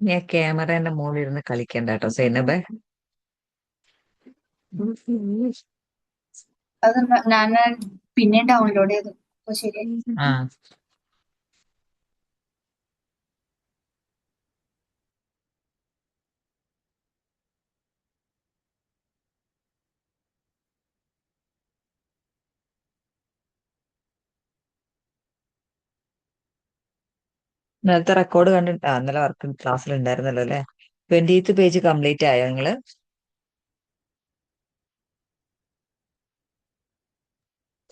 ഞാൻ ക്യാമറേന്റെ മുകളിൽ ഇരുന്ന് കളിക്കണ്ട കേട്ടോ സൈനബേ. അത് ഞാൻ പിന്നെ ഡൗൺലോഡ് ചെയ്തു. അപ്പൊ ശരി. ആ, ഇന്നലത്തെ റെക്കോർഡ് കണ്ടിട്ട് ഇന്നലെ വർക്ക് ക്ലാസ്സിൽ ഉണ്ടായിരുന്നല്ലോ അല്ലെ? 20th പേജ് കംപ്ലീറ്റ് ആയോ നിങ്ങള്?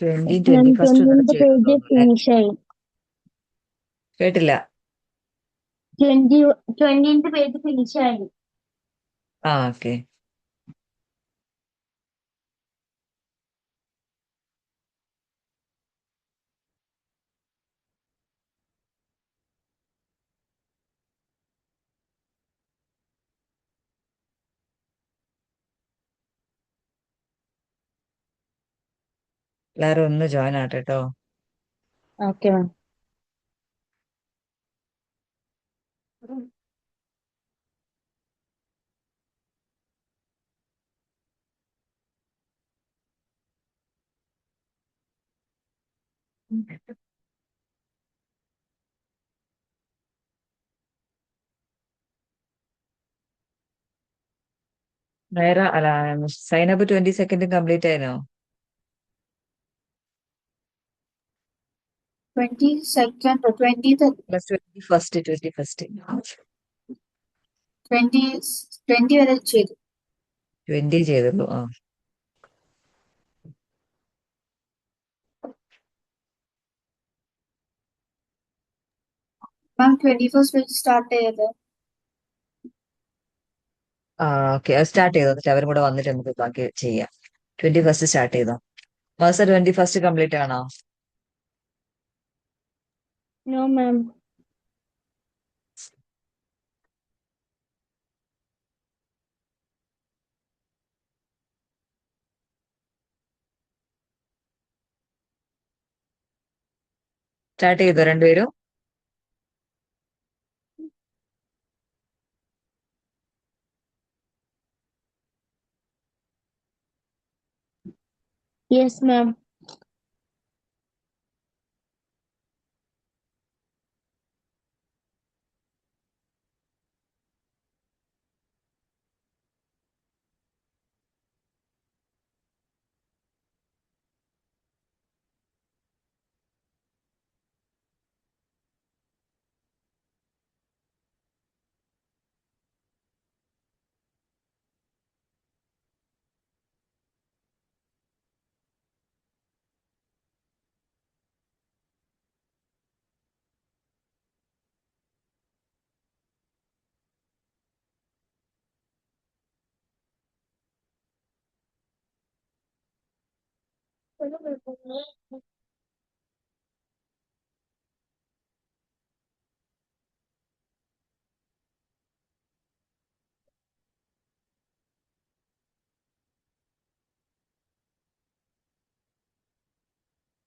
20 21st ഇന്നലെ ട്വന്റിന്റെ ചെയ്തു പേജ് തോന്നുന്നു അല്ലെ? ഫിനിഷ് ആയി. കേട്ടില്ല. ട്വന്റിന്റെ പേജ് ഫിനിഷ് ആയി. ആ, ഓക്കെ. എല്ലാരും ഒന്ന് ജോയിൻ ആട്ടെ കേട്ടോ. Okay ma'am. നേരെ അല്ല, സൈനപ്പ് 22nd കംപ്ലീറ്റ് ആയിരുന്നോ? 22nd 20th plus 21st twenty 20 വരെ ചെയ്തു. 20 ചെയ്തുള്ളൂ. ആ, മാം 21st വെച്ച് സ്റ്റാർട്ട് ചെയ്തത്. ആ, ഓക്കെ. അത് സ്റ്റാർട്ട് ചെയ്തോ, എന്നിട്ട് അവരും കൂടെ വന്നിട്ട് നമുക്ക് ബാക്കി ചെയ്യാം. 21st സ്റ്റാർട്ട് ചെയ്തോ. മാസം 21st കംപ്ലീറ്റ് ആണോ? No ma'am. സ്റ്റാർട്ട് ചെയ്തോ രണ്ടുപേരും? Yes ma'am.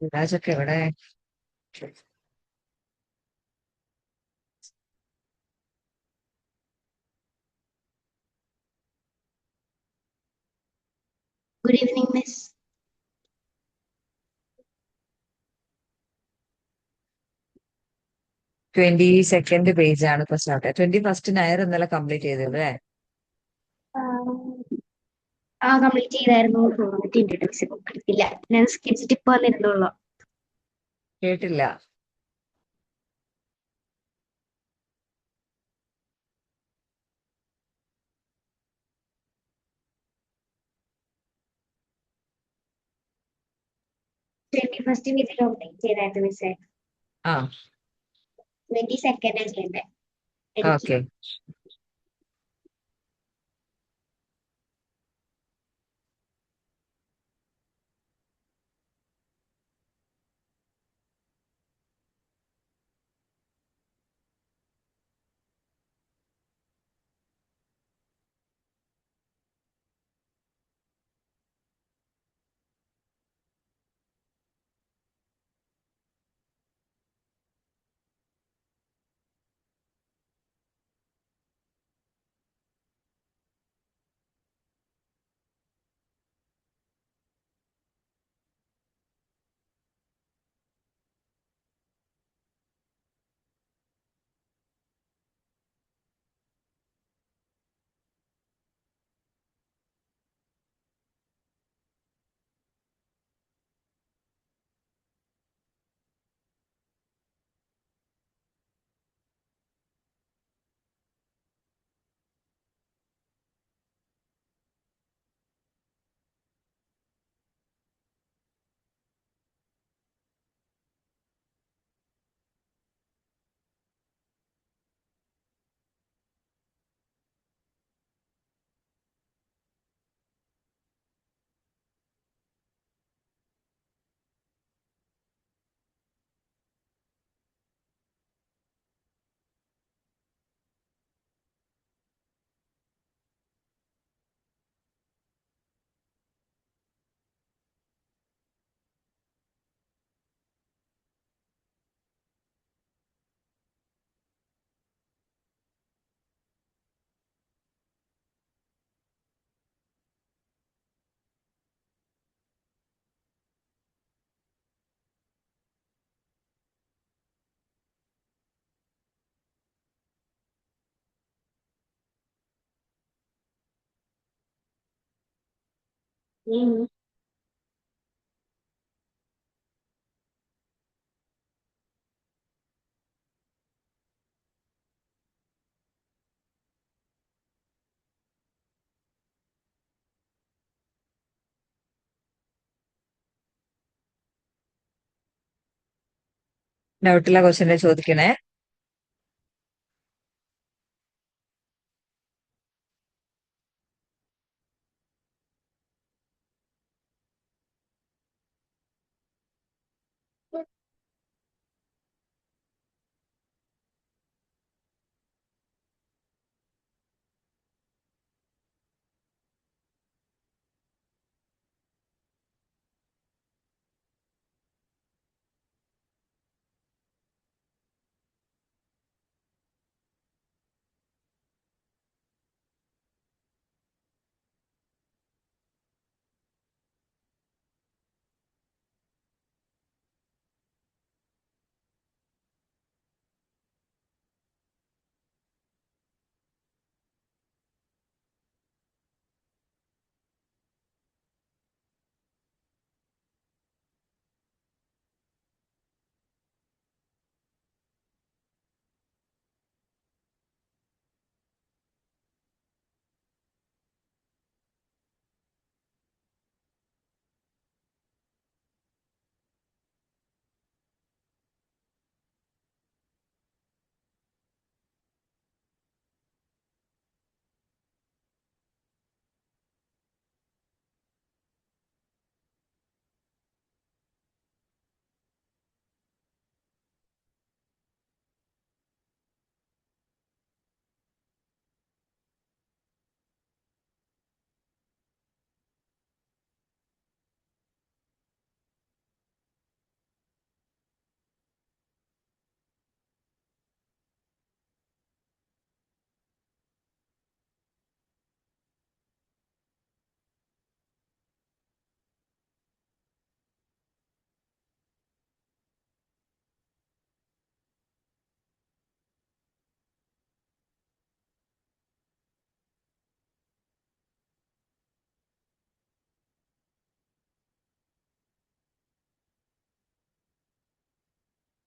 വിരാജൊക്കെ എവിടെ? Good evening miss. 22nd page ആണ് ഇപ്പൊ സ്റ്റാർട്ട്. 21st നയർ ഇന്നലെ കംപ്ലീറ്റ് ചെയ്തത് അല്ലേ? ആ കംപ്ലീറ്റ് ചെയ്തായിരുന്നു. തോന്നിട്ടുണ്ട് മിസ് കൊടുത്തില്ല. ഞാൻ സ്കെച്ചിട്ട് ഇപ്പൊ വന്നിരുന്നുള്ളൂ. കേട്ടില്ല. 21st പേജ് കംപ്ലീറ്റ് ചെയ്തായിരുന്നു മിസ്സേ. ആ, 22nd ചെയ്യണ്ടേ എനിക്ക്. ഓക്കെ. ഉം. ഡൗട്ടുള്ള ക്വസ്റ്റ്യൻ ചോദിക്കണേ.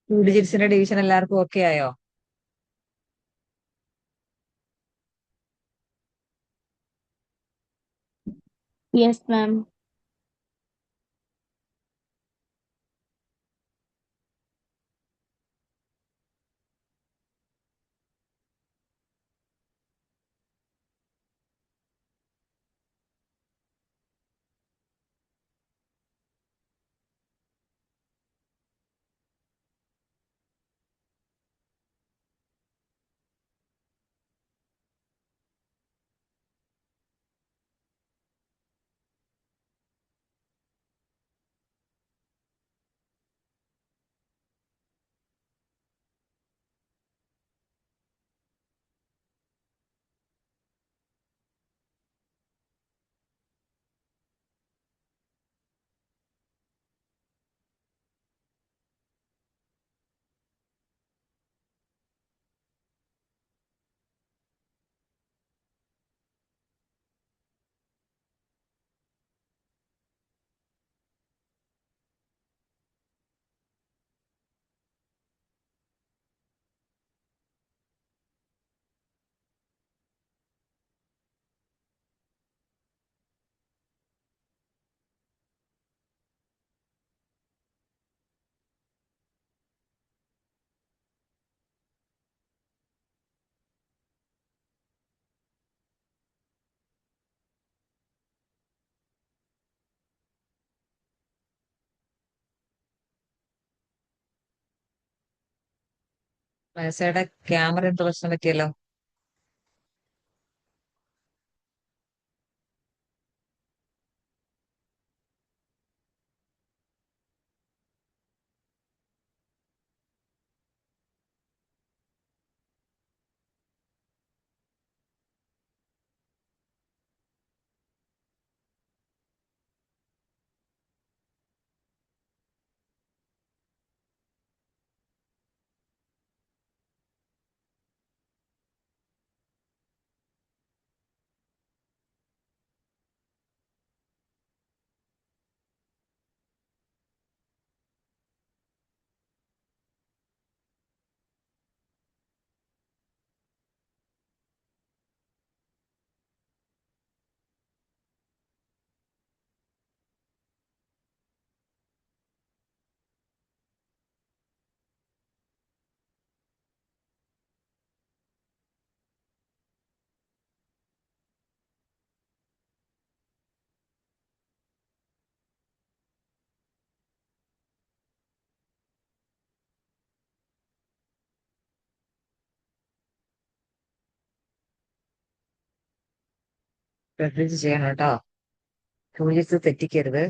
ടു ഡിജിറ്റ്സിന്റെ ഡിവിഷൻ എല്ലാവർക്കും ഓക്കെ ആയോ? Yes ma'am. മനസ്സയുടെ ക്യാമറ എന്തോ പ്രശ്നം പറ്റിയല്ലോ. ശ്രദ്ധിച്ച് ചെയ്യണം കേട്ടോ. ടൂൾസ് തെറ്റിക്കരുത്.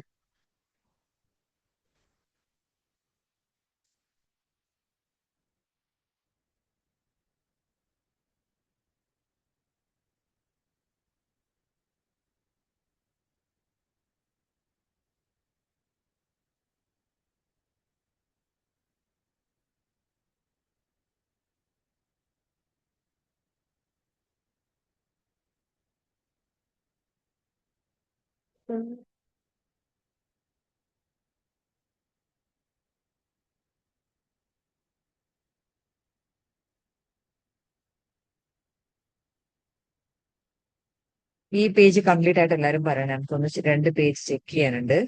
ഈ പേജ് കംപ്ലീറ്റ് ആയിട്ട് എല്ലാവരും പറയണം. നമുക്കൊന്ന് 2 പേജ് ചെക്ക് ചെയ്യാനുണ്ട്.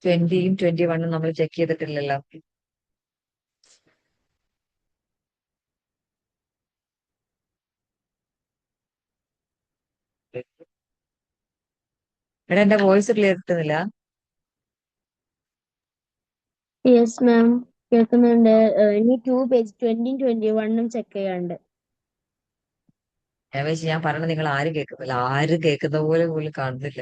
ട്വന്റിയും 21 നമ്മൾ ചെക്ക് ചെയ്തിട്ടില്ലല്ലോ. എടാ എന്റെ വോയിസ് ക്ലിയർ കിട്ടുന്നില്ല. യെസ് മാം, കേൾക്കുന്നുണ്ട്. ഇനി 2 പേജ് 20-21 ചെക്ക് ചെയ്യാണ്ട്. ഞാൻ വെച്ച് ഞാൻ പറഞ്ഞത് നിങ്ങൾ ആരും കേൾക്കുന്നില്ല. ആരും കേൾക്കുന്ന പോലെ പോലും കാണുന്നില്ല.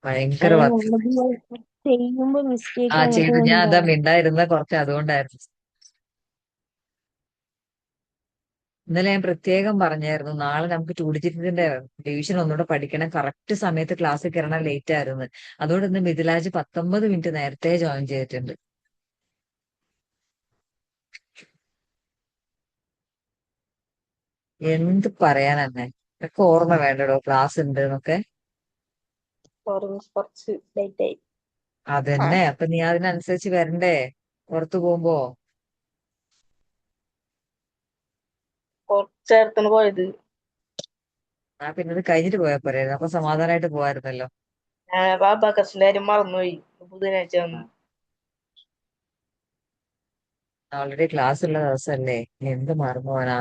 ഭയങ്കര അത് വർക്ക്. നമ്മളത് ചെയ്യുമ്പോ മിസ്റ്റേക്ക് അങ്ങോട്ടും ചെയ്തു. ഞാൻ ഇങ്ങോട്ടും അതാ മിണ്ടായിരുന്ന കുറച്ച് അതുകൊണ്ടായിരുന്നു. ഇന്നലെ ഞാൻ പ്രത്യേകം പറഞ്ഞായിരുന്നു നാളെ നമുക്ക് ടു ഡിജിറ്റിന്റെ ഡിവിഷൻ ഒന്നുകൂടെ പഠിക്കണം. കറക്റ്റ് സമയത്ത് ക്ലാസ്സിൽ കയറണം. ലേറ്റ് ആയിരുന്നു. അതുകൊണ്ട് ഇന്ന് മിഥിലാജ് 19 മിനിറ്റ് നേരത്തെ ജോയിൻ ചെയ്തിട്ടുണ്ട്. എന്ത് പറയാനെന്നെ ഒക്കെ ഓർമ്മ വേണ്ടടോ ക്ലാസ് ഉണ്ട് എന്നൊക്കെ. സോറി മിസ്, കുറച്ച് ലേറ്റ് ആയി. അതന്നെ. അപ്പൊ നീ അതിനനുസരിച്ച് വരണ്ടേ പുറത്തു പോകുമ്പോ. കുറച്ചേരത്തിന് പോയത്. പിന്നെ ഇത് കഴിഞ്ഞിട്ട് പോയാ പോരായിരുന്നു. അപ്പൊ സമാധാനമായിട്ട് പോവായിരുന്നല്ലോ. ഞാൻ ബാബാക്കസിന്റെ കാര്യം മറന്നുപോയി. ബുധനാഴ്ച വന്നു. ഓൾറെഡി ക്ലാസ് ഉള്ള ദിവസമല്ലേ. ഇനി എന്ത് മറന്നു പോവാനാ.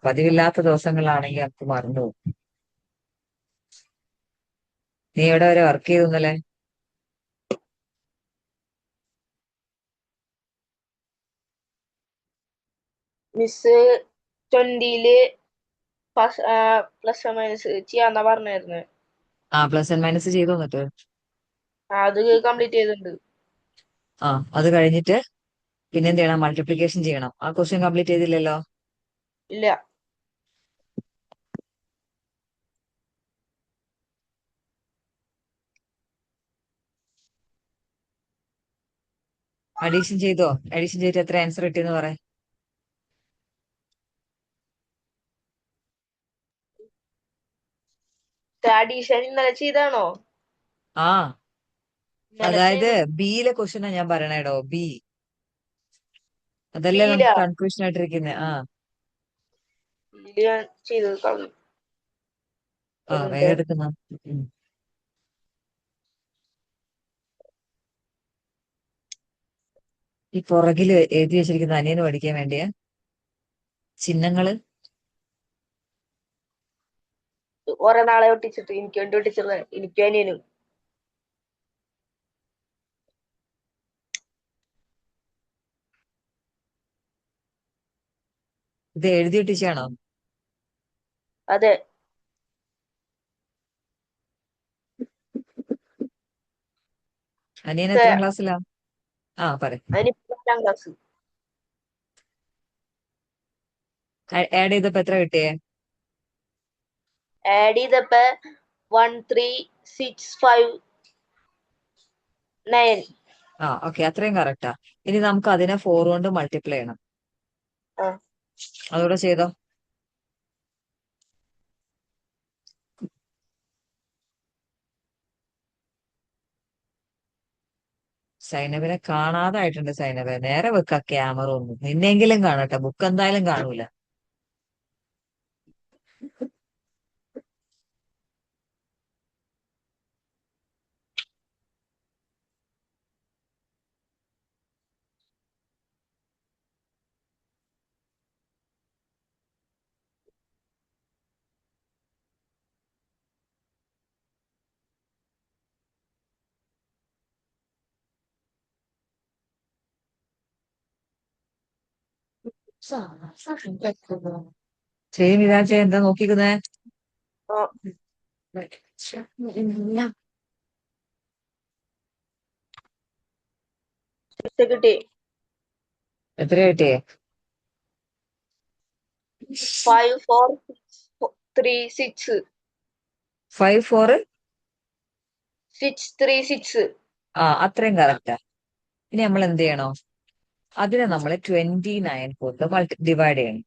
പതിവില്ലാത്ത ദിവസങ്ങളാണെങ്കിൽ നമുക്ക് മറന്നു പോകും. നീ എവിടെ വരെ വർക്ക് ചെയ്തു ഇന്നലെ? മിസ് 20-ല് പ്ലസ് മൈനസ് ചെയ്യാന്നാ പറഞ്ഞായിരുന്നു. പ്ലസ് ആൻഡ് മൈനസ് ചെയ്തു എന്നിട്ട്. അത് കംപ്ലീറ്റ് ചെയ്തിട്ടുണ്ട്. അത് കഴിഞ്ഞിട്ട് പിന്നെ എന്ത് ചെയ്യണം? മൾട്ടിപ്ലിക്കേഷൻ ചെയ്യണം. ആ ക്വസ്റ്റ്യൻ കംപ്ലീറ്റ് ചെയ്തില്ലല്ലോ. ഇല്ല. അഡീഷൻ ചെയ്തോ? അഡീഷൻ ചെയ്തിട്ട് എത്ര ആൻസർ കിട്ടിയെന്ന് പറ. അഡീഷൻ ഇന്നലെ ചെയ്താണോ? ആ ഇന്നലെ അതായത് ചെയ്തു. ബിയിലെ ക്വസ്റ്റ്യനാ ഞാൻ പറയണേടോ. ബി അതല്ലേ ബിയില നമുക്ക് കൺഫ്യൂഷൻ ആയിട്ടിരിക്കുന്നത്. ഞാൻ ചെയ്തത് വേഗം എടുക്കുന്ന. ഈ പുറകില് എഴുതി വെച്ചിരിക്കുന്ന അനിയന് പഠിക്കാൻ വേണ്ടിയ ചിഹ്നങ്ങള്. കുറെ നാളെ ഒട്ടിച്ചിട്ട് എനിക്ക് വേണ്ടി ഒട്ടിച്ചത്. എനിക്കും അനിയനും. ഇത് എഴുതി ഒട്ടിച്ചാണോ? അതെ. അനിയൻ എത്രാം ക്ലാസ്സിലാ? പറ. അതിനിപ്പോ 4ാം ക്ലാസ്. ആഡ് ചെയ്തപ്പോ എത്ര കിട്ടിയേ? ആഡ് ചെയ്തപ്പോ 13659. ഓക്കെ, അത്രയും കറക്റ്റാ. ഇനി നമുക്ക് അതിനെ 4 കൊണ്ട് മൾട്ടിപ്ലൈ ചെയ്യണം. ആ. അതുകൂടെ ചെയ്തോ. സൈനബിനെ കാണാതായിട്ടുണ്ട്. സൈനബെ നേരെ വെക്ക ക്യാമറ ഒന്നും. നിന്നെങ്കിലും കാണട്ടെ. ബുക്ക് എന്തായാലും കാണൂല. ശരി മിതാജെ, എന്താ നോക്കിക്കുന്നേ? ആ സിക്സ് കിട്ടി. എത്ര കിട്ടിയേ? 5 4 3 6 5 4 6 3 6. ആ, അത്രയും കറക്റ്റാ. ഇനി നമ്മൾ എന്ത് ചെയ്യണോ? അതിനെ നമ്മൾ 29 കൊണ്ട് ഡിവൈഡ് ചെയ്യണം.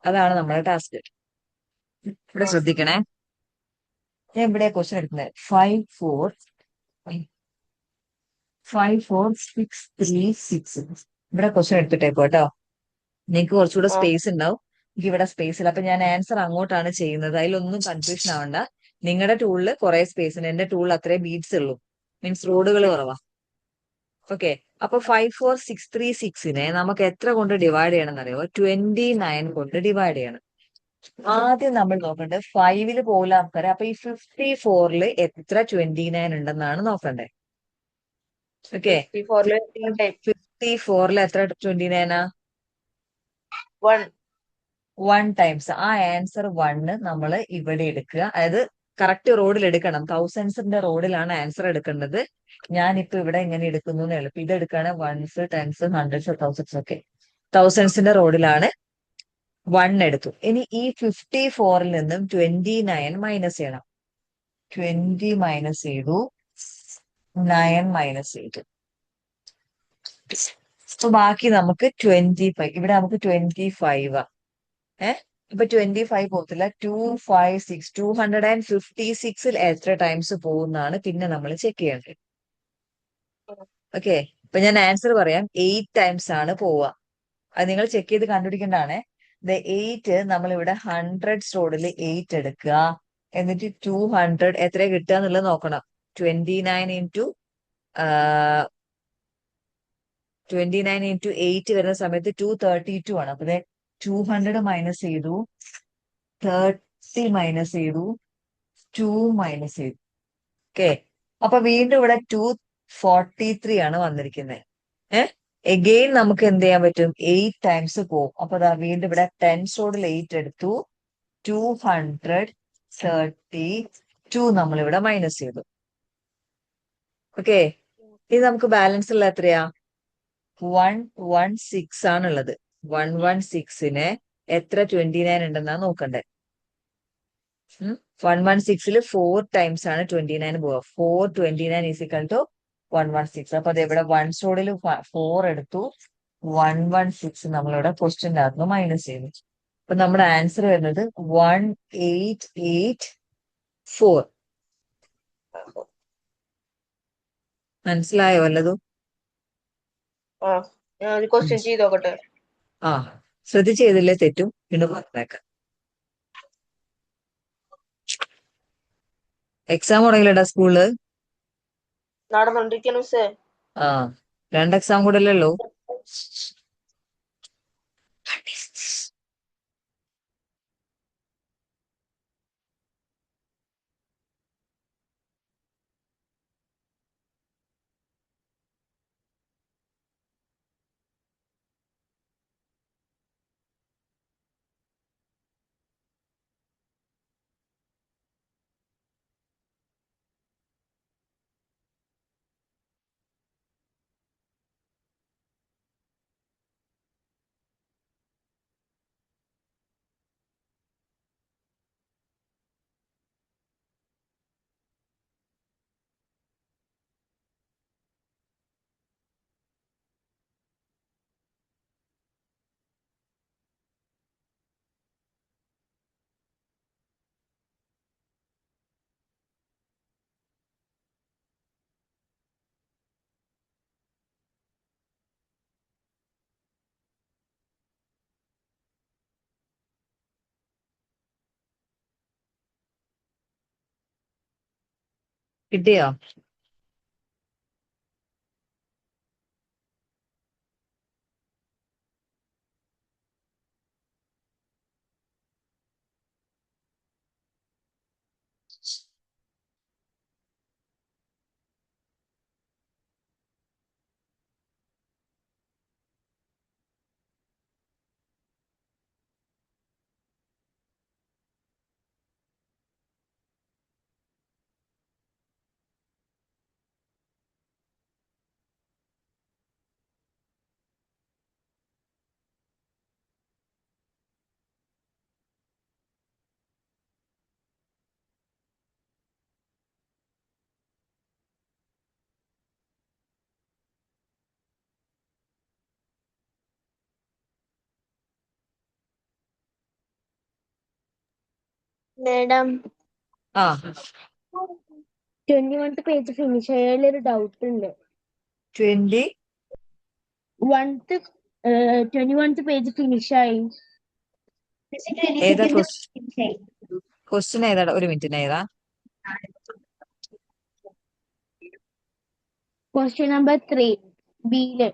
അതാണ് നമ്മുടെ ടാസ്ക്. ഇവിടെ ശ്രദ്ധിക്കണേ, ഞാൻ ഇവിടെ ക്വസ്റ്റ്യൻ എടുക്കുന്നത് 5 4 6 3 6. ഇവിടെ ക്വസ്റ്റ്യൻ എടുത്തിട്ടേക്കോ കേട്ടോ. നിങ്ങൾക്ക് കുറച്ചുകൂടെ ആ സ്പേസ് ഉണ്ടാവും, എനിക്ക് ഇവിടെ സ്പേസ് ഇല്ല. അപ്പൊ ഞാൻ ആൻസർ അങ്ങോട്ടാണ് ചെയ്യുന്നത്. അതിലൊന്നും കൺഫ്യൂഷൻ ആവണ്ട. നിങ്ങളുടെ ടൂളിൽ കുറെ സ്പേസ് ഉണ്ട്, എന്റെ ടൂളിൽ അത്രേ ബീഡ്സ് ഉള്ളൂ, മീൻസ് റോഡുകൾ കുറവാ. ഓക്കെ. അപ്പൊ 5 4 6 3 6 നമുക്ക് എത്ര കൊണ്ട് ഡിവൈഡ് ചെയ്യണം എന്നറിയോ? 29 കൊണ്ട് ഡിവൈഡ് ചെയ്യണം. ആദ്യം നമ്മൾ നോക്കണ്ടേ 5-ല് പോകില്ല നമുക്കറിയാം. അപ്പൊ ഈ 54-ല് എത്ര 29 ഉണ്ടെന്നാണ് നോക്കണ്ടേ. ഓക്കെ. 54 ടൈം 54-ല് എത്ര 29ആ? 1. 1 ടൈംസ് ആ ആൻസർ 1 നമ്മൾ ഇവിടെ എടുക്കുക. അതായത് കറക്റ്റ് റോഡിൽ എടുക്കണം. തൗസൻഡ്സിന്റെ റോഡിലാണ് ആൻസർ എടുക്കേണ്ടത്. ഞാനിപ്പോ ഇവിടെ എങ്ങനെ എടുക്കുന്നു എളുപ്പം. ഇത് എടുക്കുകയാണ് 1s 10s 100s 1000s. ഒക്കെ തൗസൻഡ്സിന്റെ റോഡിലാണ് 1 എടുത്തു. ഇനി ഈ 54-ൽ നിന്നും 29 മൈനസ് ചെയ്യണം. 20 മൈനസ് ചെയ്തു, 9 മൈനസ് ചെയ്തു. അപ്പൊ ബാക്കി നമുക്ക് 25. ഇവിടെ നമുക്ക് 25 ഇപ്പൊ 25 പോകത്തില്ല. 256 256-ൽ എത്ര ടൈംസ് പോകുന്നതാണ് പിന്നെ നമ്മൾ ചെക്ക് ചെയ്യേണ്ടത്. ഓക്കെ. ഇപ്പൊ ഞാൻ ആൻസർ പറയാം. 8 ടൈംസ് ആണ് പോവുക. അത് നിങ്ങൾ ചെക്ക് ചെയ്ത് കണ്ടുപിടിക്കേണ്ടതാണ്. 8 നമ്മൾ ഇവിടെ 100s റോഡിൽ 8 എടുക്കുക. എന്നിട്ട് 200 എത്ര കിട്ടുക എന്നുള്ളത് നോക്കണം. 29 into 8 വരുന്ന സമയത്ത് 232 ആണ്. അപ്പൊ 200 മൈനസ് ചെയ്തു, 30 മൈനസ് ചെയ്തു, 2 മൈനസ് ചെയ്തു. ഓക്കെ. അപ്പൊ വീണ്ടും ഇവിടെ 243 ആണ് വന്നിരിക്കുന്നത്. എഗെയിൻ നമുക്ക് എന്ത് ചെയ്യാൻ പറ്റും? 8 ടൈംസ് പോകും. അപ്പൊ വീണ്ടും ഇവിടെ 10s റോഡിൽ 8 എടുത്തു, 232 നമ്മൾ ഇവിടെ മൈനസ് ചെയ്തു. ഓക്കെ. ഇത് നമുക്ക് ബാലൻസ് ഉള്ള എത്രയാ? 116 ആണുള്ളത്. 116-ന് എത്ര 29 ഉണ്ടെന്നാ നോക്കണ്ടേ. 116-ല് 4 ടൈംസ് ആണ് 29 പോവുക. 429 = 116. അപ്പൊ അത് ഇവിടെ 1s റോഡിൽ 4 എടുത്തു, 116 നമ്മളിവിടെ ക്വസ്റ്റ്യൻ്റെ അകത്ത് മൈനസ് ചെയ്തു. അപ്പൊ നമ്മുടെ ആൻസർ വരുന്നത് 1884. മനസ്സിലായോ വല്ലതും? ആ ഞാൻ ഒരു ക്വസ്റ്റ്യൻ ചെയ്ത് നോക്കട്ടെ. ആ, ശ്രദ്ധിച്ച് ചെയ്തില്ലേ തെറ്റും. വീണ്ടും പറഞ്ഞേക്കാം. എക്സാം തുടങ്ങില്ലടാ സ്കൂളില്. നടന്നോണ്ടിരിക്കുന്നു മിസ്സേ. ആ, 2 എക്സാം കൂടെ അല്ലേ ഉള്ളൂ. കിട്ടിയോ? മാഡം ആ 21th പേജ് ഫിനിഷ് ആയാലൊരു ഡൗട്ട് ഉണ്ട്. 20 21th പേജ് ഫിനിഷ് ആയി. ഏതാ 22nd ക്വസ്റ്റ്യൻ ഏതാ? ഒരു മിനിറ്റിന് ഏതാ? Question number 3 ബിയില്.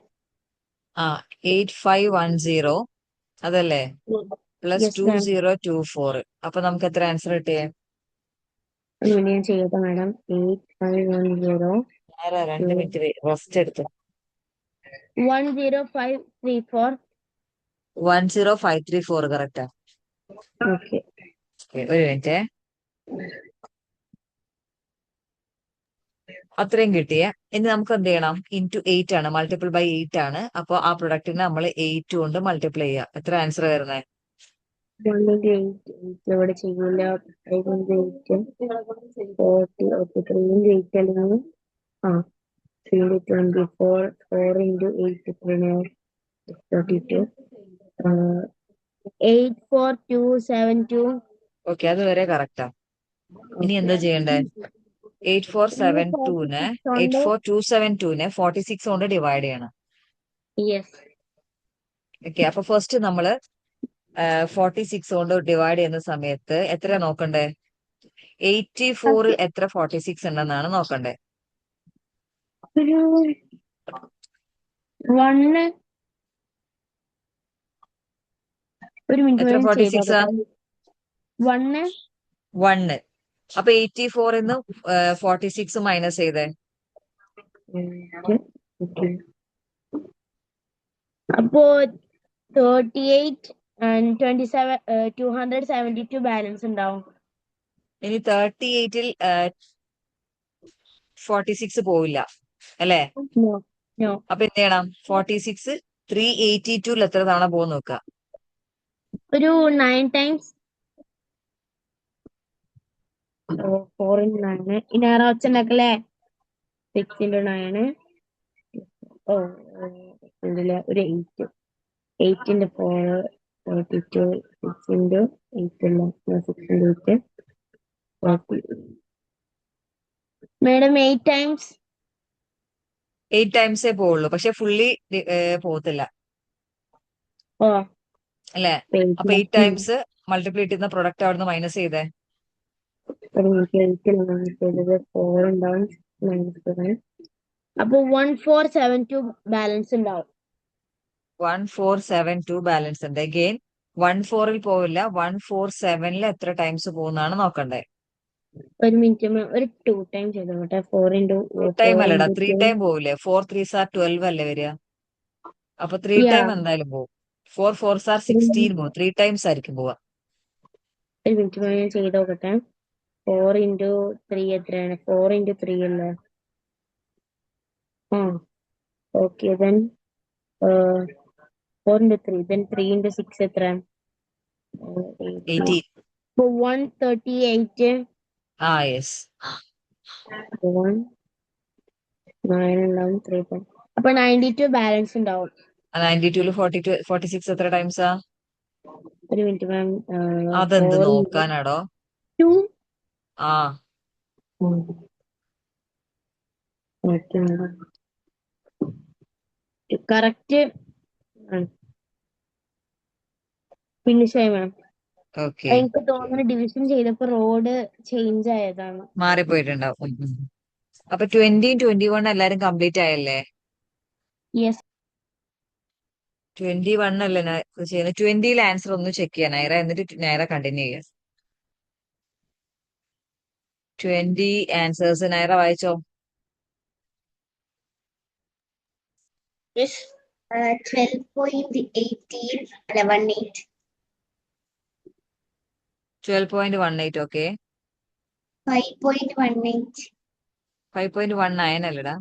ആ 8510 അതല്ലേ? Plus yes ma'am. 2024. അപ്പൊ നമുക്ക് എത്ര ആൻസർ കിട്ടിയേ? ഞാൻ ചെയ്യട്ടെ മാഡം. 8510 ആരാ 2 മിനിറ്റ് റെസ്റ്റ് എടുത്തു. 10534. 10534 കറക്റ്റാ. ഓക്കെ. ഒരു മിനിറ്റ്. അത്രയും കിട്ടിയേ. ഇനി നമുക്ക് എന്ത് ചെയ്യണം? ഇൻറ്റു 8 ആണ്, മൾട്ടിപ്പിൾ ബൈ 8 ആണ്. അപ്പൊ ആ പ്രൊഡക്റ്റിനെ നമ്മൾ 8 കൊണ്ട് മൾട്ടിപ്ലൈ ചെയ്യാം. എത്ര ആൻസർ വരുന്നത്? 1.8 ഇവിടെ ചെയ്യൂല. 5.8 40 3.8 അല്ലെങ്കിൽ 324 4 into 8 32 84272. ഓക്കെ, അതുവരെ കറക്റ്റാ. ഇനി എന്താ ചെയ്യണ്ടേ? 8472നെ 46 കൊണ്ട് ഡിവൈഡ് ചെയ്യണം. യെസ്. ഓക്കെ, അപ്പൊ ഫസ്റ്റ് നമ്മള് 46 കൊണ്ട് ഡിവൈഡ് ചെയ്യുന്ന സമയത്ത് എത്ര നോക്കണ്ടേ? 84ൽ എത്ര 46 ഉണ്ടെന്നാണ് നോക്കണ്ടേ. ഒരു 1 ഒരു മിനിറ്റ് എത്ര വേണം 46 ആ? ചെയ്തോട്ടെ. 1 1. അപ്പൊ 84 ന്ന് 46 മൈനസ് ചെയ്തേ. അപ്പോ 38 and 27 272 ബാലൻസ് ഉണ്ടാവും. ഇനി 38ൽ 46 പോവില്ല അല്ലേ? No no. അപ്പൊ എന്ത് ചെയ്യണം? 46 382ൽ എത്ര തവണ പോകുന്ന നോക്കുക. ഒരു 9 times 4 into 9. ഇനി ആറാ വെച്ചുണ്ടാക്കല്ലേ? 6 into 9. ഇതില് ഒരു 8. 8 into 4 32. 6 into 8 അല്ല 6 into 8 40. മാഡം 8 times 8 ടൈംസേ പോവുള്ളൂ, പക്ഷെ ഫുള്ളി പോകത്തില്ല അല്ലേ? അപ്പൊ 8 ടൈംസ് മൾട്ടിപ്ലൈ ചെയ്യുന്ന പ്രൊഡക്റ്റ് അവിടുന്ന് മൈനസ് ചെയ്തേ. 4 ഉണ്ടാവും. അപ്പൊ 1472 ബാലൻസ് ഉണ്ടാവും. 1472 ബാലൻസ് ഉണ്ട്. അഗെയിൻ 14ൽ പോവില്ല, 147ൽ എത്ര ടൈംസ് പോകുന്നതാണ് നോക്കണ്ടേ. ഒരു മിനിറ്റ് ഒരു 2 ടൈം ചെയ്തോട്ടെ. 4 into 2 ടൈം 4 അല്ലടാ, into 3 2. ടൈം പോവില്ലേ? 4 3s are 12 അല്ലേ വരിക? അപ്പൊ 3 ടൈം എന്തായാലും പോകും. 4 4s are 16 പോകും. 3 ടൈംസ് ആയിരിക്കും പോവാ. ഒരു മിനിറ്റ് ഞാൻ ചെയ്ത് നോക്കട്ടെ. 4 into 3 എത്രയാണ്? 4 into 3 അല്ലേ? Okay. then 4 into 3 then 3 into 6 എത്ര? 18. അപ്പൊ 138. യെസ്. 1 9 ഉണ്ടാവും. 3 point. അപ്പൊ 92 ബാലൻസ് ഉണ്ടാവും. 92ൽ 46 എത്ര ടൈംസാ? ഒരു മിനിറ്റ് മാം. അതെന്ത് നോക്കാനാടോ? 2. കറക്റ്റ് ഫിനിഷ് ആയി മാം. ഓക്കെ, എനിക്ക് തോന്നുന്നു ഡിവിഷൻ ചെയ്തപ്പോ റോഡ് ചേഞ്ച് ആയതാണ്. മാറിപ്പോയിട്ടുണ്ടാവും. അപ്പൊ 20 21 എല്ലാരും കംപ്ലീറ്റ് ആയല്ലേ? യെസ്. 21 അല്ലേ ചെയ്യുന്നത്? 20ൽ ആൻസർ ഒന്ന് ചെക്ക് ചെയ്യാൻ നൈറ, എന്നിട്ട് നൈറ കണ്ടിന്യൂ ചെയ്യാം. 20 ആൻസേഴ്സ് നൈറ വായിച്ചോ. 12.18 അല്ല 18. 12.18. ഓക്കെ. 5.18 5.19 അല്ലടാ,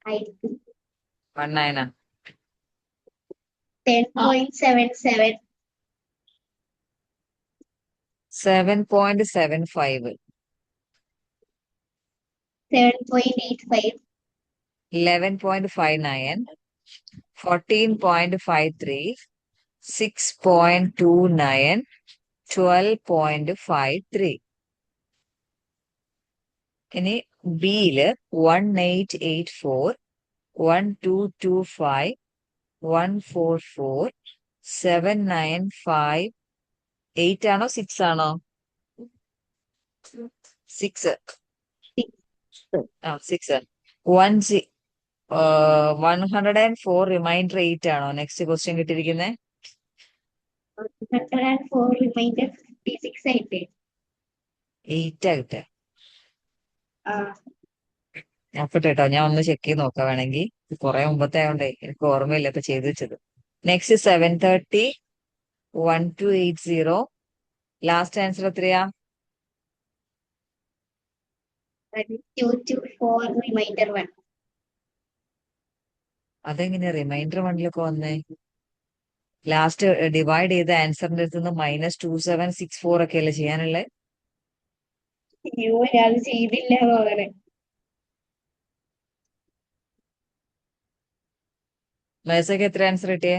ആയിരിക്കും. 19 10.77 7.75 7.85 11.59 14.53 6.29 12.53. ഇനി ബിയില് 1884, 1225, 144, 795. 8 ആണോ 6 ആണോ? 6. ആ 6. 104 റിമൈൻഡർ 8 ആണോ നെക്സ്റ്റ് ക്വസ്റ്റ്യൻ കിട്ടിയിരിക്കുന്നത്? 104 റിമൈൻഡർ 56 ആയിട്ട്. 8 ആ കിട്ടുക. ആ നോക്കട്ടെ കേട്ടോ, ഞാൻ ഒന്ന് ചെക്ക് ചെയ്ത് നോക്കാം വേണമെങ്കിൽ. കുറെ മുമ്പത്തെ ആയതുകൊണ്ടേ എനിക്ക് ഓർമ്മയില്ല ഇപ്പൊ ചെയ്ത് വെച്ചത്. നെക്സ്റ്റ് 730, 1280. ലാസ്റ്റ് ആൻസർ എത്രയാ? 224 റിമൈൻഡർ 1. അതെങ്ങനെയാ റിമൈൻഡർ വണ്ണിലൊക്കെ വന്നേ? ലാസ്റ്റ് ഡിവൈഡ് ചെയ്ത ആൻസറിന്റെ അടുത്ത് നിന്ന് -2764 ഒക്കെ അല്ലേ ചെയ്യാനുള്ളത്? അയ്യോ ഞാൻ ചെയ്തില്ല തോന്നണേ. മേസക്ക് എത്ര ആൻസർ കിട്ടിയേ?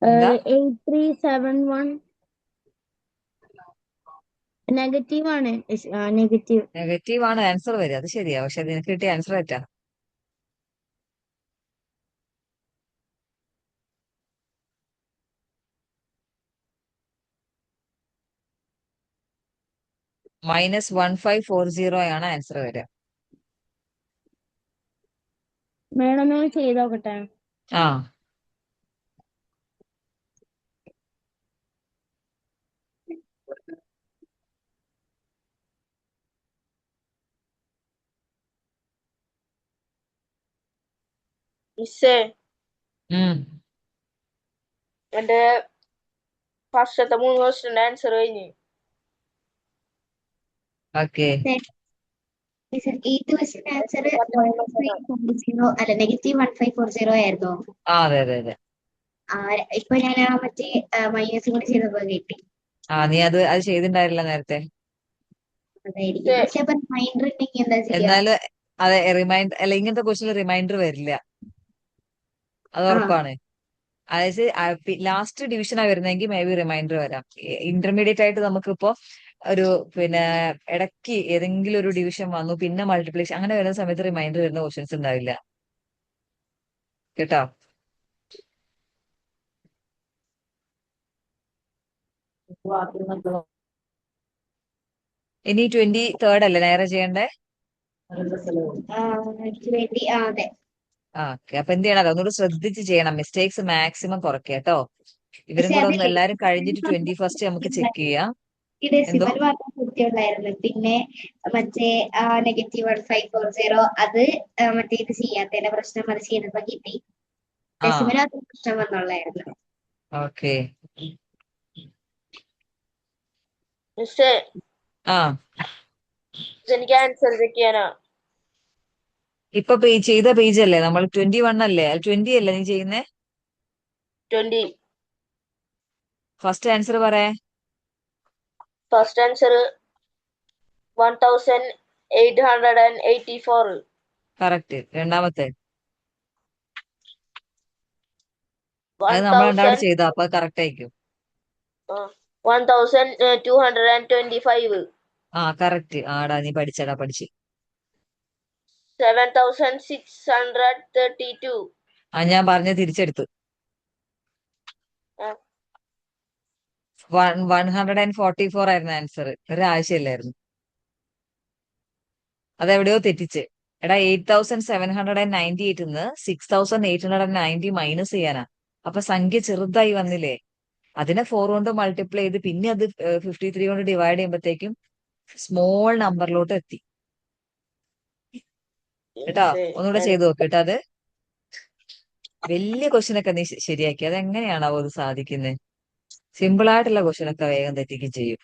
എന്താ? 8371 നെഗറ്റീവ് ആണ്. നെഗറ്റീവ്. നെഗറ്റീവ് ആണ് ആൻസർ വരിക, അത് ശരിയാ. പക്ഷെ നിനക്ക് കിട്ടിയ ആൻസർ തെറ്റാ. -1540 ആണ് ആൻസർ വരിക. മേഡം ഞാൻ ചെയ്ത് നോക്കട്ടെ. ആ മിസ്സേ, ഉം എന്റെ ഫസ്റ്റത്തെ 3 ക്വസ്റ്റിന്റെ ആൻസർ കഴിഞ്ഞു. ഓക്കെ. ഏത് ക്വസ്റ്റ്യൻ ആൻസർ 1540 അല്ല -1540 ആയിരുന്നു. ആ അതെ അതെ അതെ. ആ ഇപ്പൊ ഞാൻ ആ മറ്റേ മൈനസ് കൂടി ചെയ്തപ്പോ കിട്ടി. നീ അത് ചെയ്തിട്ടുണ്ടായില്ല നേരത്തെ. അതായിരിക്കും. പക്ഷെ അപ്പൊ റിമൈൻഡർ ഉണ്ടെങ്കിൽ എന്താ ചെയ്യാ? എന്നാല് അതെ റിമൈൻഡർ അല്ല, ഇങ്ങനത്തെ ക്വസ്റ്റിന് റിമൈൻഡർ വരില്ല, അത് ആ ഉറപ്പാണ്. അതായത് ലാസ്റ്റ് ഡിവിഷനാ വരുന്നതെങ്കിൽ മേ ബി റിമൈൻഡർ വരാം. ഇന്റർമീഡിയറ്റ് ആയിട്ട് നമുക്കിപ്പോ ഒരു പിന്നെ ഇടയ്ക്ക് ഏതെങ്കിലും ഒരു ഡിവിഷൻ വന്നു പിന്നെ മൾട്ടിപ്ലിക്കേഷൻ അങ്ങനെ വരുന്ന സമയത്ത് റിമൈൻഡർ വരുന്ന ക്വസ്റ്റ്യൻസ് ഉണ്ടാവില്ല കേട്ടോ. ഇനി 23rd അല്ലേ നേരെ ചെയ്യണ്ടേ? എനിക്ക് വേണ്ടി അതെ. ഓക്കെ, അപ്പൊ എന്ത് ചെയ്യണം, ഒന്നുകൂടി ശ്രദ്ധിച്ച് ചെയ്യണം. മിസ്റ്റേക്സ് മാക്സിമം കുറയ്ക്കുക കേട്ടോ. ഇവരും പക്ഷെ കൂടെ ഒന്ന് അതില്ലേ എല്ലാരും കഴിഞ്ഞിട്ട് 21st നമുക്ക് ചെക്ക് ചെയ്യാം. ഈ എന്തോ ഡെസിമൽ മാത്രം കൃത്യമുണ്ടായിരുന്നു. പിന്നെ മറ്റേ -1540 അത് മറ്റേ ഇത് ചെയ്യാത്തതിന്റെ പ്രശ്നം അത് ചെയ്തപ്പോ കിട്ടി. ആ ഡെസിമൽ മാത്രം പ്രശ്നം വന്നുള്ളായിരുന്നു. ഓക്കെ. മിസ്സേ, ആ ഇതെനിക്ക് ആൻസർ ചെക്ക് ചെയ്യാനാ. ഇപ്പൊ ചെയ്ത പേജ് അല്ലേ നമ്മൾ 21 അല്ലേ? 20 അല്ലേ നീ ചെയ്യുന്നേ? 20. ഫസ്റ്റ് ആൻസർ പറയേ. First answer 1884. കറക്റ്റ്. രണ്ടാമത്തെ അത് നമ്മൾ രണ്ടാമത് 1000 ചെയ്ത അപ്പൊ കറക്റ്റ് ആയിരിക്കും. 1225. കറക്റ്റ്. ആടാ നീ പഠിച്ചടാ പഠിച്ച്. 7632. ഞാൻ പറഞ്ഞ തിരിച്ചെടുത്ത്. 144 ആയിരുന്നു ആൻസർ. ഒരാവശ്യമില്ലായിരുന്നു. അതെവിടെയോ തെറ്റിച്ച്. എടാ 8798 6890 മൈനസ് ചെയ്യാനാ. അപ്പൊ സംഖ്യ ചെറുതായി വന്നില്ലേ? അതിനെ 4 കൊണ്ട് മൾട്ടിപ്ലൈ ചെയ്ത് പിന്നെ അത് 53 കൊണ്ട് ഡിവൈഡ് ചെയ്യുമ്പോഴത്തേക്കും സ്മോൾ നമ്പറിലോട്ട് എത്തി കേട്ടോ. ഒന്നുകൂടെ ചെയ്ത് നോക്ക് കേട്ടോ. അത് വലിയ ക്വസ്റ്റ്യൻ ഒക്കെ നീ ശരിയാക്കി. അതെങ്ങനെയാണാവോ അത് സാധിക്കുന്നത്? സിമ്പിൾ ആയിട്ടുള്ള ക്വസ്റ്റ്യൻ ഒക്കെ വേഗം തെറ്റിക്കും ചെയ്യും.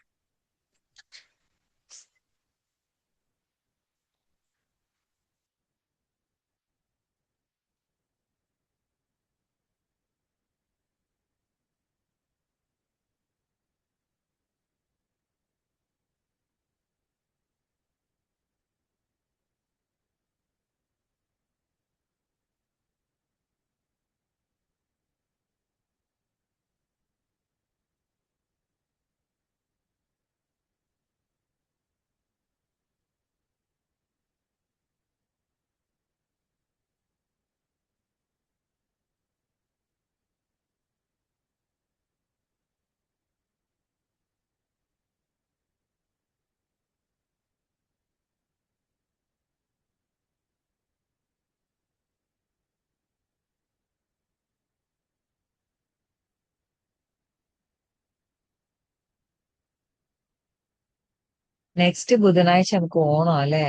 നെക്സ്റ്റ് ബുധനാഴ്ച നമുക്ക് ഓണം അല്ലേ?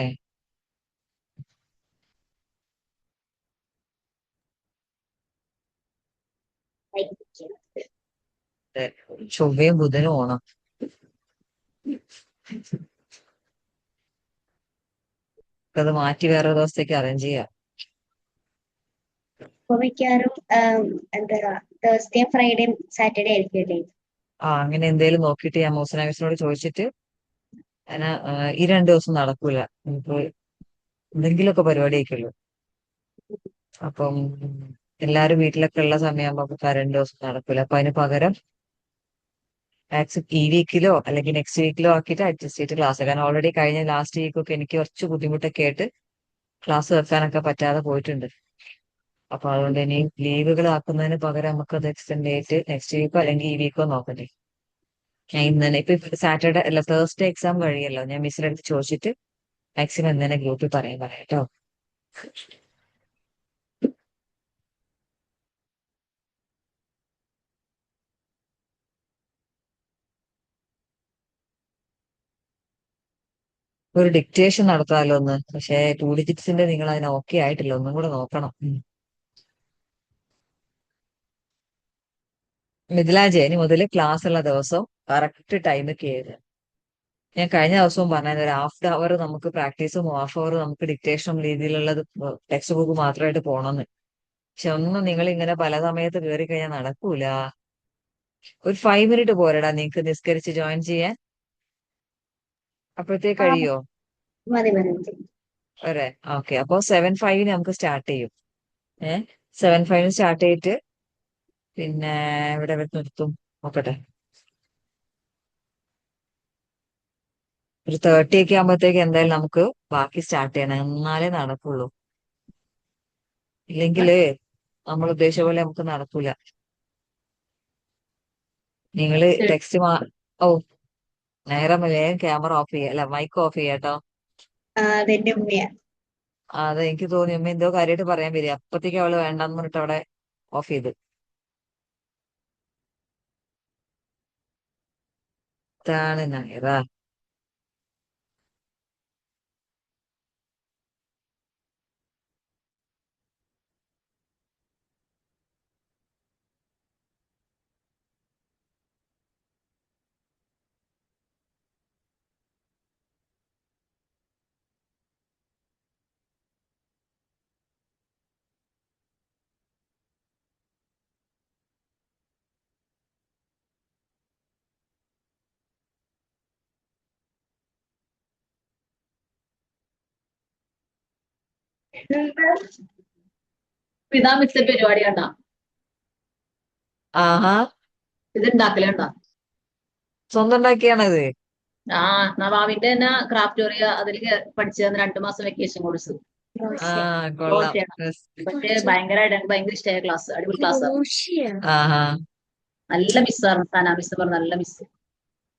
അതെ. ചൊവ്വയും ബുധനും ഓണം. അത് മാറ്റി വേറെ ദിവസത്തേക്ക് അറേഞ്ച് ചെയ്യാം. അപ്പൊ മിക്കവാറും എന്താ തേഴ്സ്ഡേ ഫ്രൈഡേ സാറ്റർഡേ ആയിരിക്കും അല്ലേ? അങ്ങനെ എന്തേലും നോക്കിയിട്ട് ഞാൻ മോഹസിന മിസ്സിനോട് ചോദിച്ചിട്ട് അങ്ങനെ ഈ 2 ദിവസം നടക്കൂല. നമുക്ക് എന്തെങ്കിലുമൊക്കെ പരിപാടി ആയിക്കുള്ളൂ. അപ്പം എല്ലാരും വീട്ടിലൊക്കെ ഉള്ള സമയമാകുമ്പോ നമുക്ക് ആ 2 ദിവസം നടക്കൂല. അപ്പൊ അതിന് പകരം മാക്സിമം ഈ വീക്കിലോ അല്ലെങ്കിൽ നെക്സ്റ്റ് വീക്കിലോ ആക്കിയിട്ട് അഡ്ജസ്റ്റ് ചെയ്തിട്ട് ക്ലാസ്. കാരണം ഓൾറെഡി കഴിഞ്ഞ ലാസ്റ്റ് വീക്കൊക്കെ എനിക്ക് കുറച്ച് ബുദ്ധിമുട്ടൊക്കെ ആയിട്ട് ക്ലാസ് വെക്കാനൊക്കെ പറ്റാതെ പോയിട്ടുണ്ട്. അപ്പൊ അതുകൊണ്ട് ഇനി ലീവുകൾ ആക്കുന്നതിന് പകരം നമുക്കത് എക്സ്റ്റെൻഡ് ചെയ്തിട്ട് നെക്സ്റ്റ് വീക്കോ അല്ലെങ്കിൽ ഈ വീക്കോ നോക്കട്ടെ. ഞാൻ ഇന്ന് തന്നെ ഇപ്പൊ സാറ്റർഡേ അല്ല തേഴ്സ്ഡേ എക്സാം കഴിയല്ലോ. ഞാൻ മിസ്സിന്റെ അടുത്ത് ചോദിച്ചിട്ട് മാക്സിമം ഇന്ന് തന്നെ ഗ്രൂപ്പിൽ പറയാം കേട്ടോ. ഒരു ഡിക്റ്റേഷൻ നടത്താമല്ലോ ഒന്ന്. പക്ഷേ 2 ഡിജിറ്റ്സിന്റെ നിങ്ങൾ അതിന് ഓക്കെ ആയിട്ടില്ല. ഒന്നും കൂടെ നോക്കണം. മിഥിലാജ് ഇനി മുതൽ ക്ലാസ് ഉള്ള ദിവസം കറക്റ്റ് ടൈമൊക്കെ എഴുതുക. ഞാൻ കഴിഞ്ഞ ദിവസവും പറഞ്ഞത് ഒരു ഹാഫ് അവർ നമുക്ക് പ്രാക്ടീസും ഹാഫ് അവർ നമുക്ക് ഡിക്റ്റേഷനും രീതിയിലുള്ളത് ടെക്സ്റ്റ് ബുക്ക് മാത്രമായിട്ട് പോകണമെന്ന്. പക്ഷെ ഒന്നും നിങ്ങൾ ഇങ്ങനെ പല സമയത്ത് കയറി കഴിഞ്ഞാൽ നടക്കൂല. ഒരു 5 മിനിറ്റ് പോരടാ നിങ്ങക്ക് നിസ്കരിച്ച് ജോയിൻ ചെയ്യാൻ? അപ്പോഴത്തേക്ക് ആ കഴിയോ? മതി മതി മതി. വരെ ഓക്കെ. അപ്പൊ 7:05 നമുക്ക് സ്റ്റാർട്ട് ചെയ്യും. 7:05 സ്റ്റാർട്ട് ചെയ്തിട്ട് പിന്നെ ഇവിടെ നിർത്തും നോക്കട്ടെ. ഒരു 30 ഒക്കെ ആകുമ്പോഴത്തേക്ക് എന്തായാലും നമുക്ക് ബാക്കി സ്റ്റാർട്ട് ചെയ്യണം. എന്നാലേ നടക്കുള്ളൂ. ഇല്ലെങ്കില് നമ്മൾ ഉദ്ദേശിച്ച പോലെ നമുക്ക് നടക്കൂല. നിങ്ങള് ടെക്സ്റ്റ് ഓ നേരം വേഗം ക്യാമറ ഓഫ് ചെയ്യാം. അല്ല മൈക്ക് ഓഫ് ചെയ്യാട്ടോ. അതെന്റെ ഉമ്മയാ. അത് എനിക്ക് തോന്നി അമ്മ എന്തോ കാര്യമായിട്ട് പറയാൻ വരിക. അപ്പത്തേക്ക് അവള് വേണ്ടെന്ന് പറഞ്ഞിട്ട് അവിടെ ഓഫ് ചെയ്ത്. ഇതാണ് നയറ. ഇതാ മിക്സ പരിപാടി കണ്ടാ ആഹാ ഇത് ഉണ്ടാക്കലുണ്ടോ? സ്വന്തം ഉണ്ടാക്കിയാണത്? നവാവിന്റെ തന്നെ ക്രാഫ്റ്റോറിയ അതിൽ പഠിച്ചത് 2 മാസം വെക്കേഷൻ കോഴ്സ്. കൊള്ളാം. ക്രോഷയാണ്. പക്ഷെ ഭയങ്കരമായിട്ട് ഭയങ്കര ഇഷ്ടമായ ക്ലാസ്, അടിപൊളി ക്ലാസ്. ആഹാ നല്ല മിസ്സായിരുന്നു. സന മിസ് പറഞ്ഞ നല്ല മിസ്. ശരി.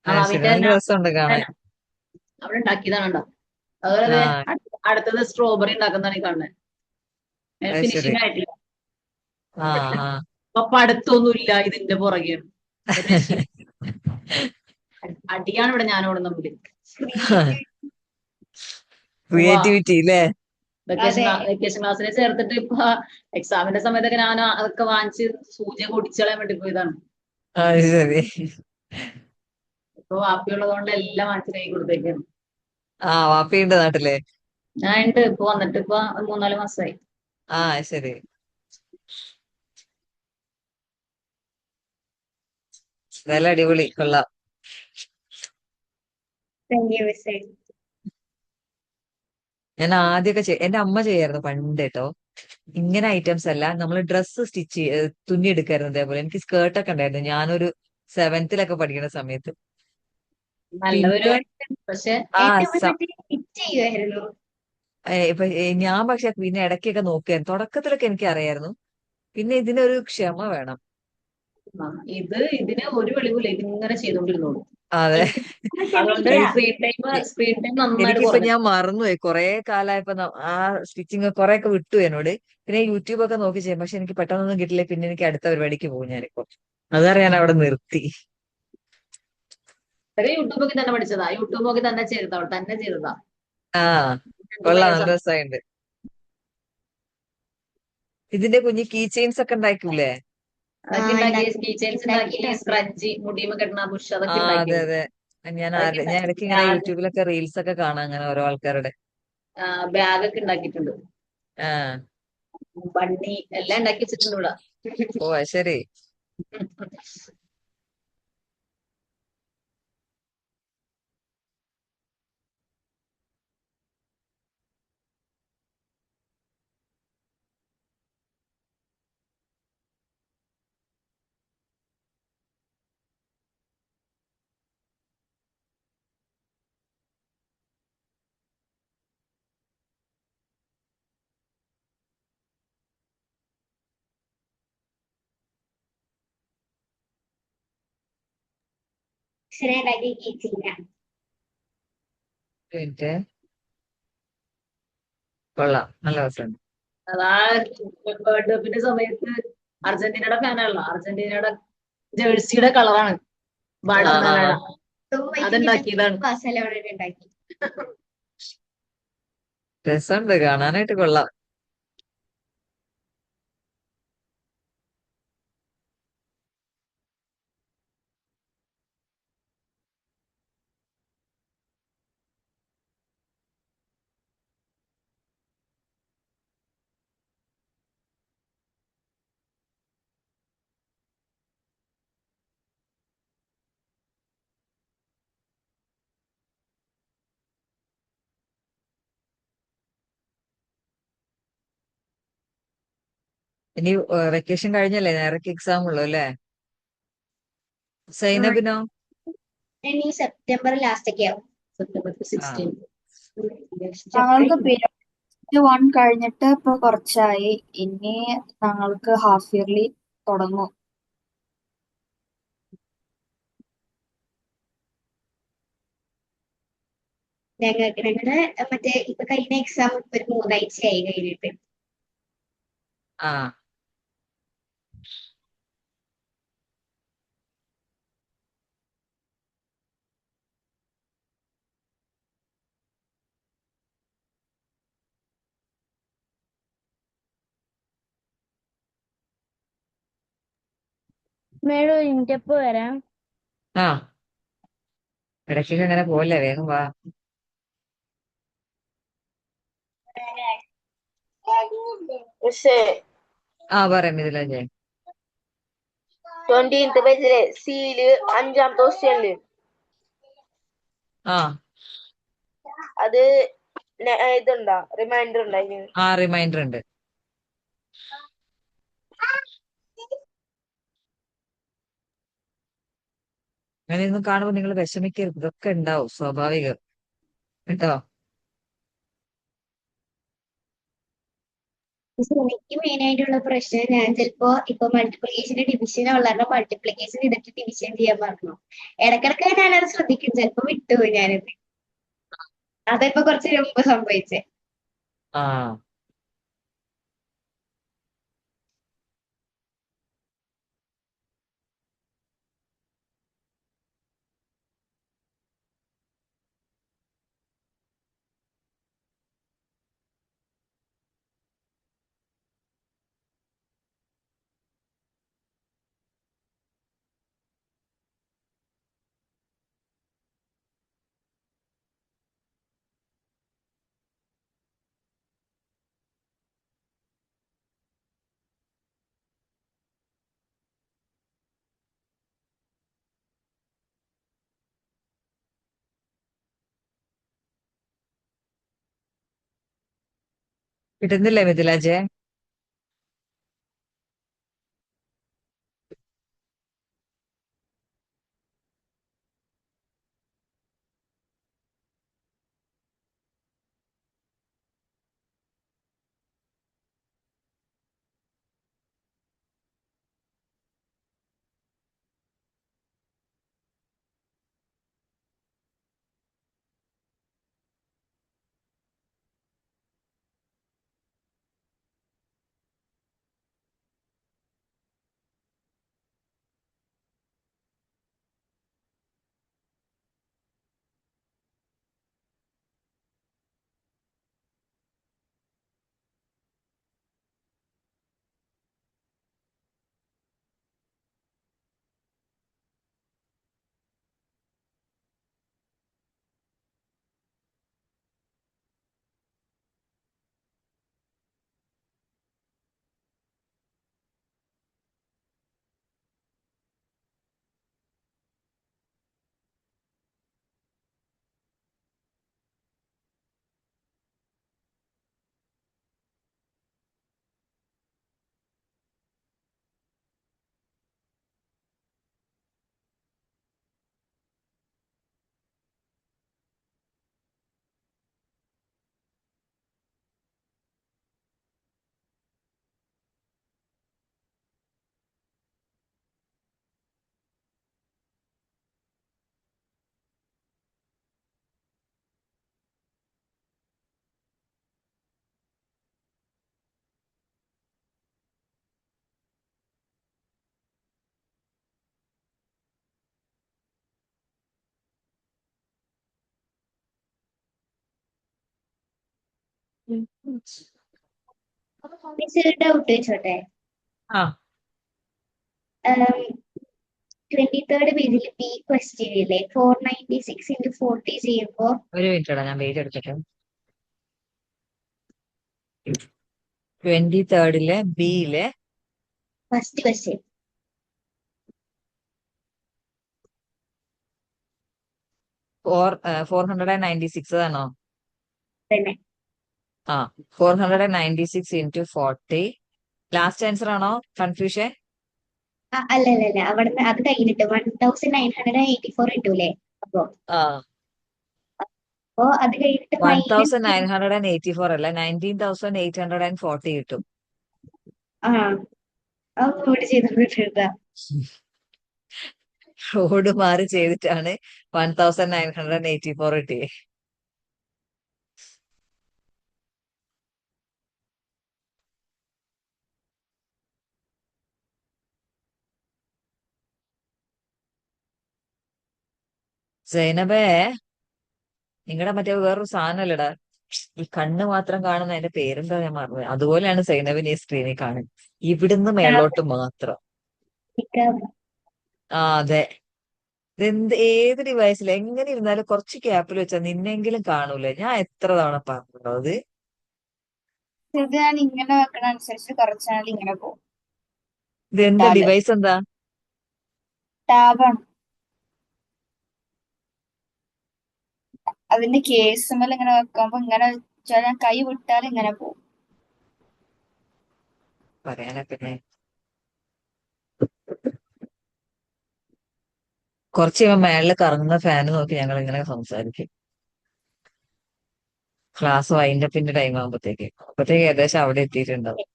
നവാവിന്റെ നല്ല തന്നെ രസമുണ്ട് കാണാൻ. അവിടെ ഉണ്ടാക്കിയതാണ് കേട്ടോ. അതുപോലെ ആ അടുത്തത് സ്ട്രോബെറി ഉണ്ടാക്കുന്നതാണ് ഈ കാണുന്നത്. അത് ശരി. ഫിനിഷിംഗ് ആയിട്ടില്ല. ആ ആ അപ്പൊ പഠിത്തമൊന്നുമില്ല, ഇതിന്റെ പുറകെ ഒരു രക്ഷയും. അടിയാണ് ഇവിടെ ഞാനോട് തമ്മിൽ. ക്രിയേറ്റിവിറ്റി അല്ലേ? വെക്കേഷൻ ക്ലാസ്സിനെ ചേർത്തിട്ട് ഇപ്പൊ എക്സാമിന്റെ സമയത്തൊക്കെ ഞാൻ അതൊക്കെ വാങ്ങിച്ച് സൂചിയൊക്കെ ഒടിച്ചളയാൻ വേണ്ടി പോയതാണ്. അത് ശരി. ഇപ്പൊ വാപ്പിയുള്ളത് കൊണ്ട് എല്ലാം വാങ്ങിച്ച് കൈ കൊടുത്തേക്കാണ്. വാപ്പിയുണ്ട് നാട്ടില്? ഞാൻ ഉണ്ട്. ഇപ്പൊ വന്നിട്ട് ഇപ്പൊ 3-4 മാസമായി. ശരി. നല്ല അടിപൊളി, കൊള്ളാം. താങ്ക് യു മിസ്സേ. ഞാൻ ആദ്യമൊക്കെ എന്റെ അമ്മ ചെയ്യായിരുന്നു പണ്ട് കേട്ടോ. ഇങ്ങനെ ഐറ്റംസ് അല്ല, നമ്മൾ ഡ്രസ്സ് സ്റ്റിച്ച് തുന്നി എടുക്കായിരുന്നു. അതേപോലെ എനിക്ക് സ്കേർട്ടൊക്കെ ഉണ്ടായിരുന്നു ഞാനൊരു 7th പഠിക്കുന്ന സമയത്ത്. നല്ല പിന്നെ പരിപാടി. പക്ഷെ എന്റെ ഉമ്മ സ്റ്റിച്ച് ചെയ്യുമായിരുന്നു. ഞാൻ പക്ഷെ പിന്നെ ഇടയ്ക്കൊക്കെ നോക്കിയായിരുന്നു. തുടക്കത്തിലൊക്കെ എനിക്ക് അറിയായിരുന്നു. പിന്നെ ഇതിനൊരു ക്ഷമ വേണം. ഇതിന് ഒരു വെളിവില്ല, ഇതിങ്ങനെ ചെയ്തോണ്ടിരുന്നോളൂ. അതെ. അതുകൊണ്ട് സ്ക്രീൻ ടൈം നന്നായിട്ട് എനിക്കിപ്പോ കുറഞ്ഞു. ഞാൻ മറന്നുപോയി. കുറെ കാലമായപ്പോ ആ സ്റ്റിച്ചിങ് കുറെ ഒക്കെ വിട്ടു എന്നോട്. പിന്നെ യൂട്യൂബ് ഒക്കെ നോക്കി ചെയ്യും. പക്ഷെ എനിക്ക് പെട്ടെന്നൊന്നും കിട്ടില്ല. പിന്നെ എനിക്ക് അടുത്ത പരിപാടിക്ക് പോകും ഞാനിപ്പോ. അതറിയാൻ അവിടെ നിർത്തി. ഇതൊക്കെ യൂട്യൂബ് നോക്കി തന്നെ പഠിച്ചതാ. യൂട്യൂബ് നോക്കി തന്നെ ചെയ്തതാ, അവൾ തന്നെ ചെയ്തതാ. ആ രണ്ടും കൊള്ളാം, ഭയങ്കര നല്ല സന്തോഷം. രസമായിണ്ട്. ഇതിന്റെ കുഞ്ഞ് കീ ചെയിൻസ് ഒക്കെ ഉണ്ടാക്കൂലേ? അതൊക്കെ ഉണ്ടാക്കി, കീ ചെയിൻസ് ഉണ്ടാക്കി, ഉണ്ടാക്കിയിട്ടുണ്ട്. സ്ക്രഞ്ചി, മുടിയുമ്മ കെട്ടുന്ന ബുഷ്, ആ അതൊക്കെ അതെ ഉണ്ടാക്കിയിരുന്നു. അതെ. അതൊക്കെ ഞാൻ ഉണ്ടാക്കി. ഇടയ്ക്ക് ഇങ്ങനെ യൂട്യൂബിലൊക്കെ റീൽസ് ഒക്കെ കാണാം അങ്ങനെ ഓരോ ആൾക്കാരുടെ. ബാഗൊക്കെ ഉണ്ടാക്കിയിട്ടുണ്ട്. ആ ബണ്ണി എല്ലാം ഉണ്ടാക്കി വെച്ചിട്ടുണ്ട് ഇവിടെ. ഓ അത് ശരി. അക്ഷര ഉണ്ടാക്കി കീച്ചില്ല. ഒരു മിനിറ്റ്. കൊള്ളാം, നല്ല രസമുണ്ട്. അതാ വേൾഡ് കപ്പിന്റെ സമയത്ത് അർജന്റീനയുടെ ഫാനാണല്ലോ, അർജന്റീനയുടെ ജേഴ്സിയുടെ കളറാണ് ആ ആ ആ. ബാഴ്സലോണയുടെ. വൈറ്റ് അതുണ്ടാക്കിയതാണ്. ബാസലോണ ഉണ്ടാക്കി. രസമുണ്ട്, കാണാനായിട്ട് കൊള്ളാം. ഇനി വെക്കേഷൻ കഴിഞ്ഞല്ലേ, നേരൊക്കെ എക്സാം ഉള്ളു അല്ലേ? സൈനബിനോ? ഇനി സെപ്റ്റംബർ ലാസ്റ്റ് ഒക്കെ ആവും. സെപ്റ്റംബർ ആ 16. ഞങ്ങൾക്ക് പീരിയഡ് 1 കഴിഞ്ഞിട്ട് ഇപ്പൊ കുറച്ചായി. ഇനി ഞങ്ങൾക്ക് ഹാഫ് ഇയർലി തുടങ്ങും. ഞങ്ങളുടെ മറ്റേ ഇപ്പൊ കഴിഞ്ഞ എക്സാം ഒരു 3 ആഴ്ചയായി കഴിഞ്ഞിട്ട്. ആ മേഡം ഇന്റപ്പ് വരാം. ആ ഇടയ്ക്കൊക്കെ അങ്ങനെ പോലെ, വേഗം വാ. പക്ഷേ ആ പറയാം മിഥിലാജെ. 20th പേജിലെ സിയില് 5ാമത്തെ ക്വസ്റ്റ്യനില് ആ അത് ഇതുണ്ടാ, റിമൈൻഡർ ഉണ്ടായി. ആ റിമൈൻഡർ ഉണ്ട്. അങ്ങനെയൊന്നും കാണുമ്പോൾ നിങ്ങൾ വിഷമിക്കരുത്, ഇതൊക്കെ ഉണ്ടാവും, സ്വാഭാവികം കേട്ടോ. പക്ഷെ എനിക്ക് മെയിൻ ആയിട്ടുള്ള പ്രശ്നം, ഞാൻ ചിലപ്പോ ഇപ്പൊ മൾട്ടിപ്ലിക്കേഷൻ ഡിവിഷൻ ഉള്ളവരുടെ മൾട്ടിപ്ലിക്കേഷൻ ചെയ്തിട്ട് ഡിവിഷൻ ചെയ്യാൻ പറഞ്ഞു. ഇടക്കിടക്ക് ഞാനത് ശ്രദ്ധിക്കും, ചിലപ്പോ വിട്ടുപോയി ഞാനത്. അതിപ്പോ കുറച്ച് മുമ്പ് സംഭവിച്ചേ. ആ കിട്ടുന്നില്ലേ മിഥിലാജെ? മിസ് ഒരു ഡൗട്ട് ചോദിച്ചോട്ടെ? ആ 23rd പേജിൽ ബി ക്വസ്റ്റ്യൻ ഇല്ലേ 496 × 40 ചെയ്യുമ്പോ ഒരു മിനിറ്റ് ഇടാ, ഞാൻ പേജ് എടുക്കട്ടെ. 23rd ബിയിലെ ഫസ്റ്റ് ക്വസ്റ്റ്യൻ 496 ആണോ? തന്നെ. ആ 496 × 40 ലാസ്റ്റ് ആൻസർ ആണോ കൺഫ്യൂഷൻ? അല്ല അവിടുന്ന് അത് കഴിഞ്ഞിട്ട് 1984 ഇട്ടൂലേ? അപ്പൊ ആ അത് കഴിഞ്ഞിട്ട് മൈനസ് 1984 അല്ല 19,840 കിട്ടും. ആ നോട്ട് ചെയ്തോണ്ടിട്ടാ. റോഡ് മാറി ചെയ്തിട്ടാണ് 1984 കിട്ടിയത്. സൈനബേ, നിങ്ങളുടെ മറ്റേ വേറൊരു സാധനമല്ലടാ, ഈ കണ്ണ് മാത്രം കാണുന്ന അതിന്റെ പേരെന്താ ഞാൻ മറന്നു. അതുപോലെയാണ് സൈനബിന് ഈ സ്ക്രീനിൽ കാണുന്നത്, ഇവിടുന്ന് മേളോട്ട് മാത്രം. ആ അതെ. ഏത് ഡിവൈസിൽ എങ്ങനെ ഇരുന്നാലും കുറച്ച് ക്യാപ്പിൽ വെച്ചാൽ നിന്നെങ്കിലും കാണൂല. ഞാൻ എത്ര തവണ പറഞ്ഞോ അത്. ഇത് ഞാൻ ഇങ്ങനെ വെക്കണ അനുസരിച്ച് കുറച്ചാൽ ഇങ്ങനെ പോകും. ഇതെന്താ ഡിവൈസ് എന്താ? ടാബാണ്. അതിന്റെ കേസുമേൽ ഇങ്ങനെ വെക്കുമ്പോ ഇങ്ങനെ വെച്ചാൽ ഞാൻ കൈ വിട്ടാൽ ഇങ്ങനെ പോകും. പറയാനാ പിന്നെ കുറച്ച് മേളില് കറങ്ങുന്ന ഫാന് നോക്കി ഞങ്ങൾ ഇങ്ങനെ സംസാരിക്കും. ക്ലാസ് വൈൻഡപ്പിന്റെ ടൈം ആകുമ്പോഴത്തേക്ക് ഏകദേശം അവിടെ എത്തിയിട്ടുണ്ടാവും.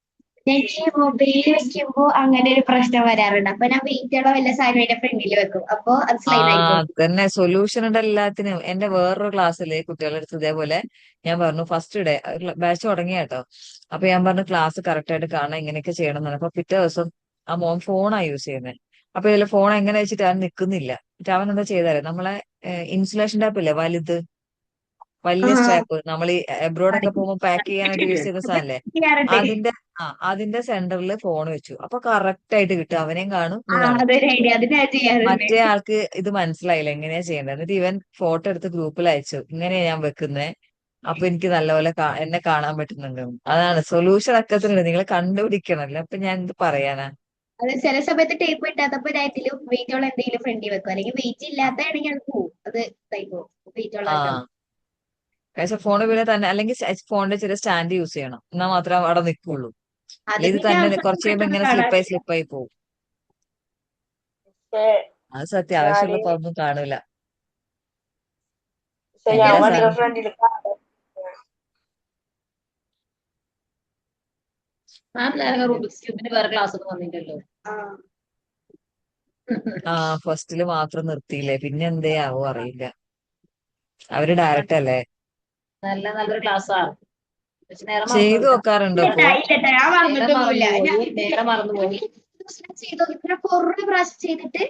എനിക്ക് മൊബൈൽ വെക്കുമ്പോ അങ്ങനെ ഒരു പ്രശ്നം വരാറുണ്ട്. അപ്പൊ ഞാൻ വെയിറ്റുള്ള വല്ല സാധനം എന്റെ ഫ്രണ്ടിൽ വെക്കും. അപ്പൊ അത് ആ സ്ലൈഡ് ആയി പോകും. തന്നെ സൊല്യൂഷൻ ഉണ്ട് എല്ലാത്തിനും. എന്റെ വേറൊരു ക്ലാസ്സില് കുട്ടികളുടെ അടുത്ത് ഇതേപോലെ ഞാൻ പറഞ്ഞു, ഫസ്റ്റ് ഡേ ബാച്ച് തുടങ്ങിയ കേട്ടോ. അപ്പൊ ഞാൻ പറഞ്ഞു ക്ലാസ് കറക്റ്റ് ആയിട്ട് കാണാൻ ഇങ്ങനെയൊക്കെ ചെയ്യണം എന്ന്. അപ്പൊ പിറ്റേ ദിവസം ആ മോൻ ഫോണാണ് യൂസ് ചെയ്യുന്നത്. അപ്പൊ ഇതിൽ ഫോൺ എങ്ങനെ വെച്ചിട്ട് അവൻ നിൽക്കുന്നില്ല. എന്നിട്ട് അവൻ എന്താ ചെയ്താലേ, നമ്മളെ ഇൻസുലേഷൻ ടാപ്പ് ഇല്ലേ വലുത്, വലിയ സ്ട്രാപ്പ്, നമ്മൾ ഈ എബ്രോഡ് ഒക്കെ പോകുമ്പോൾ പാക്ക് ചെയ്യാനായിട്ട് യൂസ് ചെയ്യുന്ന സാധനല്ലേ, ചെയ്യാറുണ്ട്. അതിന്റെ അതിന്റെ സെന്ററിൽ ഫോൺ വെച്ചു. അപ്പൊ കറക്റ്റ് ആയിട്ട് കിട്ടും, അവനെയും കാണും ഇത് കാണും. അതൊരു ഐഡിയ, അത് ഞാൻ ചെയ്യാറുണ്ട്. മറ്റേ ആൾക്ക് ഇത് മനസ്സിലായില്ല എങ്ങനെയാ ചെയ്യേണ്ടത്. എന്നിട്ട് ഇവൻ ഫോട്ടോ എടുത്ത് ഗ്രൂപ്പിൽ അയച്ചു, ഇങ്ങനെയാ ഞാൻ വെക്കുന്നേ, അപ്പൊ എനിക്ക് നല്ലപോലെ എന്നെ കാണാൻ പറ്റുന്നുണ്ട്. അതാണ് സൊല്യൂഷൻ അക്കത്തിനുണ്ട്, നിങ്ങൾ കണ്ടുപിടിക്കണല്ലോ. അപ്പൊ ഞാൻ എന്ത് പറയാനാ. അത് ചില സമയത്ത് ടേപ്പ് കിട്ടാത്തപ്പോ ഇതിലും വെയിറ്റ് ഉള്ള എന്തെങ്കിലും ഫ്രണ്ടിൽ വെക്കും. അല്ലെങ്കിൽ വെയിറ്റ് ഇല്ലാത്തതാണെങ്കിൽ അത് പോവും. അത് ഇതായി പോകും. വെയിറ്റ് ആ ഉള്ളതൊക്കെ. പക്ഷെ ഫോൺ പിന്നെ തന്നെ, അല്ലെങ്കിൽ ഫോണിന്റെ ചെറിയ സ്റ്റാൻഡ് യൂസ് ചെയ്യണം, എന്നാൽ മാത്രമേ അവിടെ നിൽക്കുള്ളൂ. അത് അല്ലെങ്കിൽ ഇത് പിന്നെ തന്നെ അവർക്ക് കുറച്ച് കഴിയുമ്പോ പെട്ടെന്ന് ഇങ്ങനെ കാണാറില്ല. സ്ലിപ്പായി പോകും. പക്ഷെ അത് സത്യം, ഞാന് ആവശ്യമുള്ളപ്പോ ഒന്നും കാണൂല. പക്ഷെ ഞാൻ എന്റെ വണ്ടിയുടെ സാധനം ഫ്രണ്ടിൽ മാം നേരെ റൂബിക്സ് ക്യൂബിന് വേറെ ക്ലാസ് ഒന്നും വന്നില്ലല്ലോ. ആ ആ ഫസ്റ്റില് മാത്രം നിർത്തിയില്ലേ, പിന്നെ എന്തേ ആവോ അറിയില്ല. അവര് ഡയറക്റ്റ് അല്ലേ നല്ലൊരു ക്ലാസ്സാണ്. പക്ഷെ നേരെ ചെയ്തു മറന്നുപോയിട്ടാ. നോക്കാറുണ്ടോ ഇപ്പൊ? ഇല്ലട്ടാ, ഞാൻ മറന്നിട്ടൊന്നുമില്ല. നേരെ മറന്നുപോയി. ചെയ്തോ, ഇങ്ങനെ കുറെ പ്രാവശ്യം ചെയ്തിട്ട്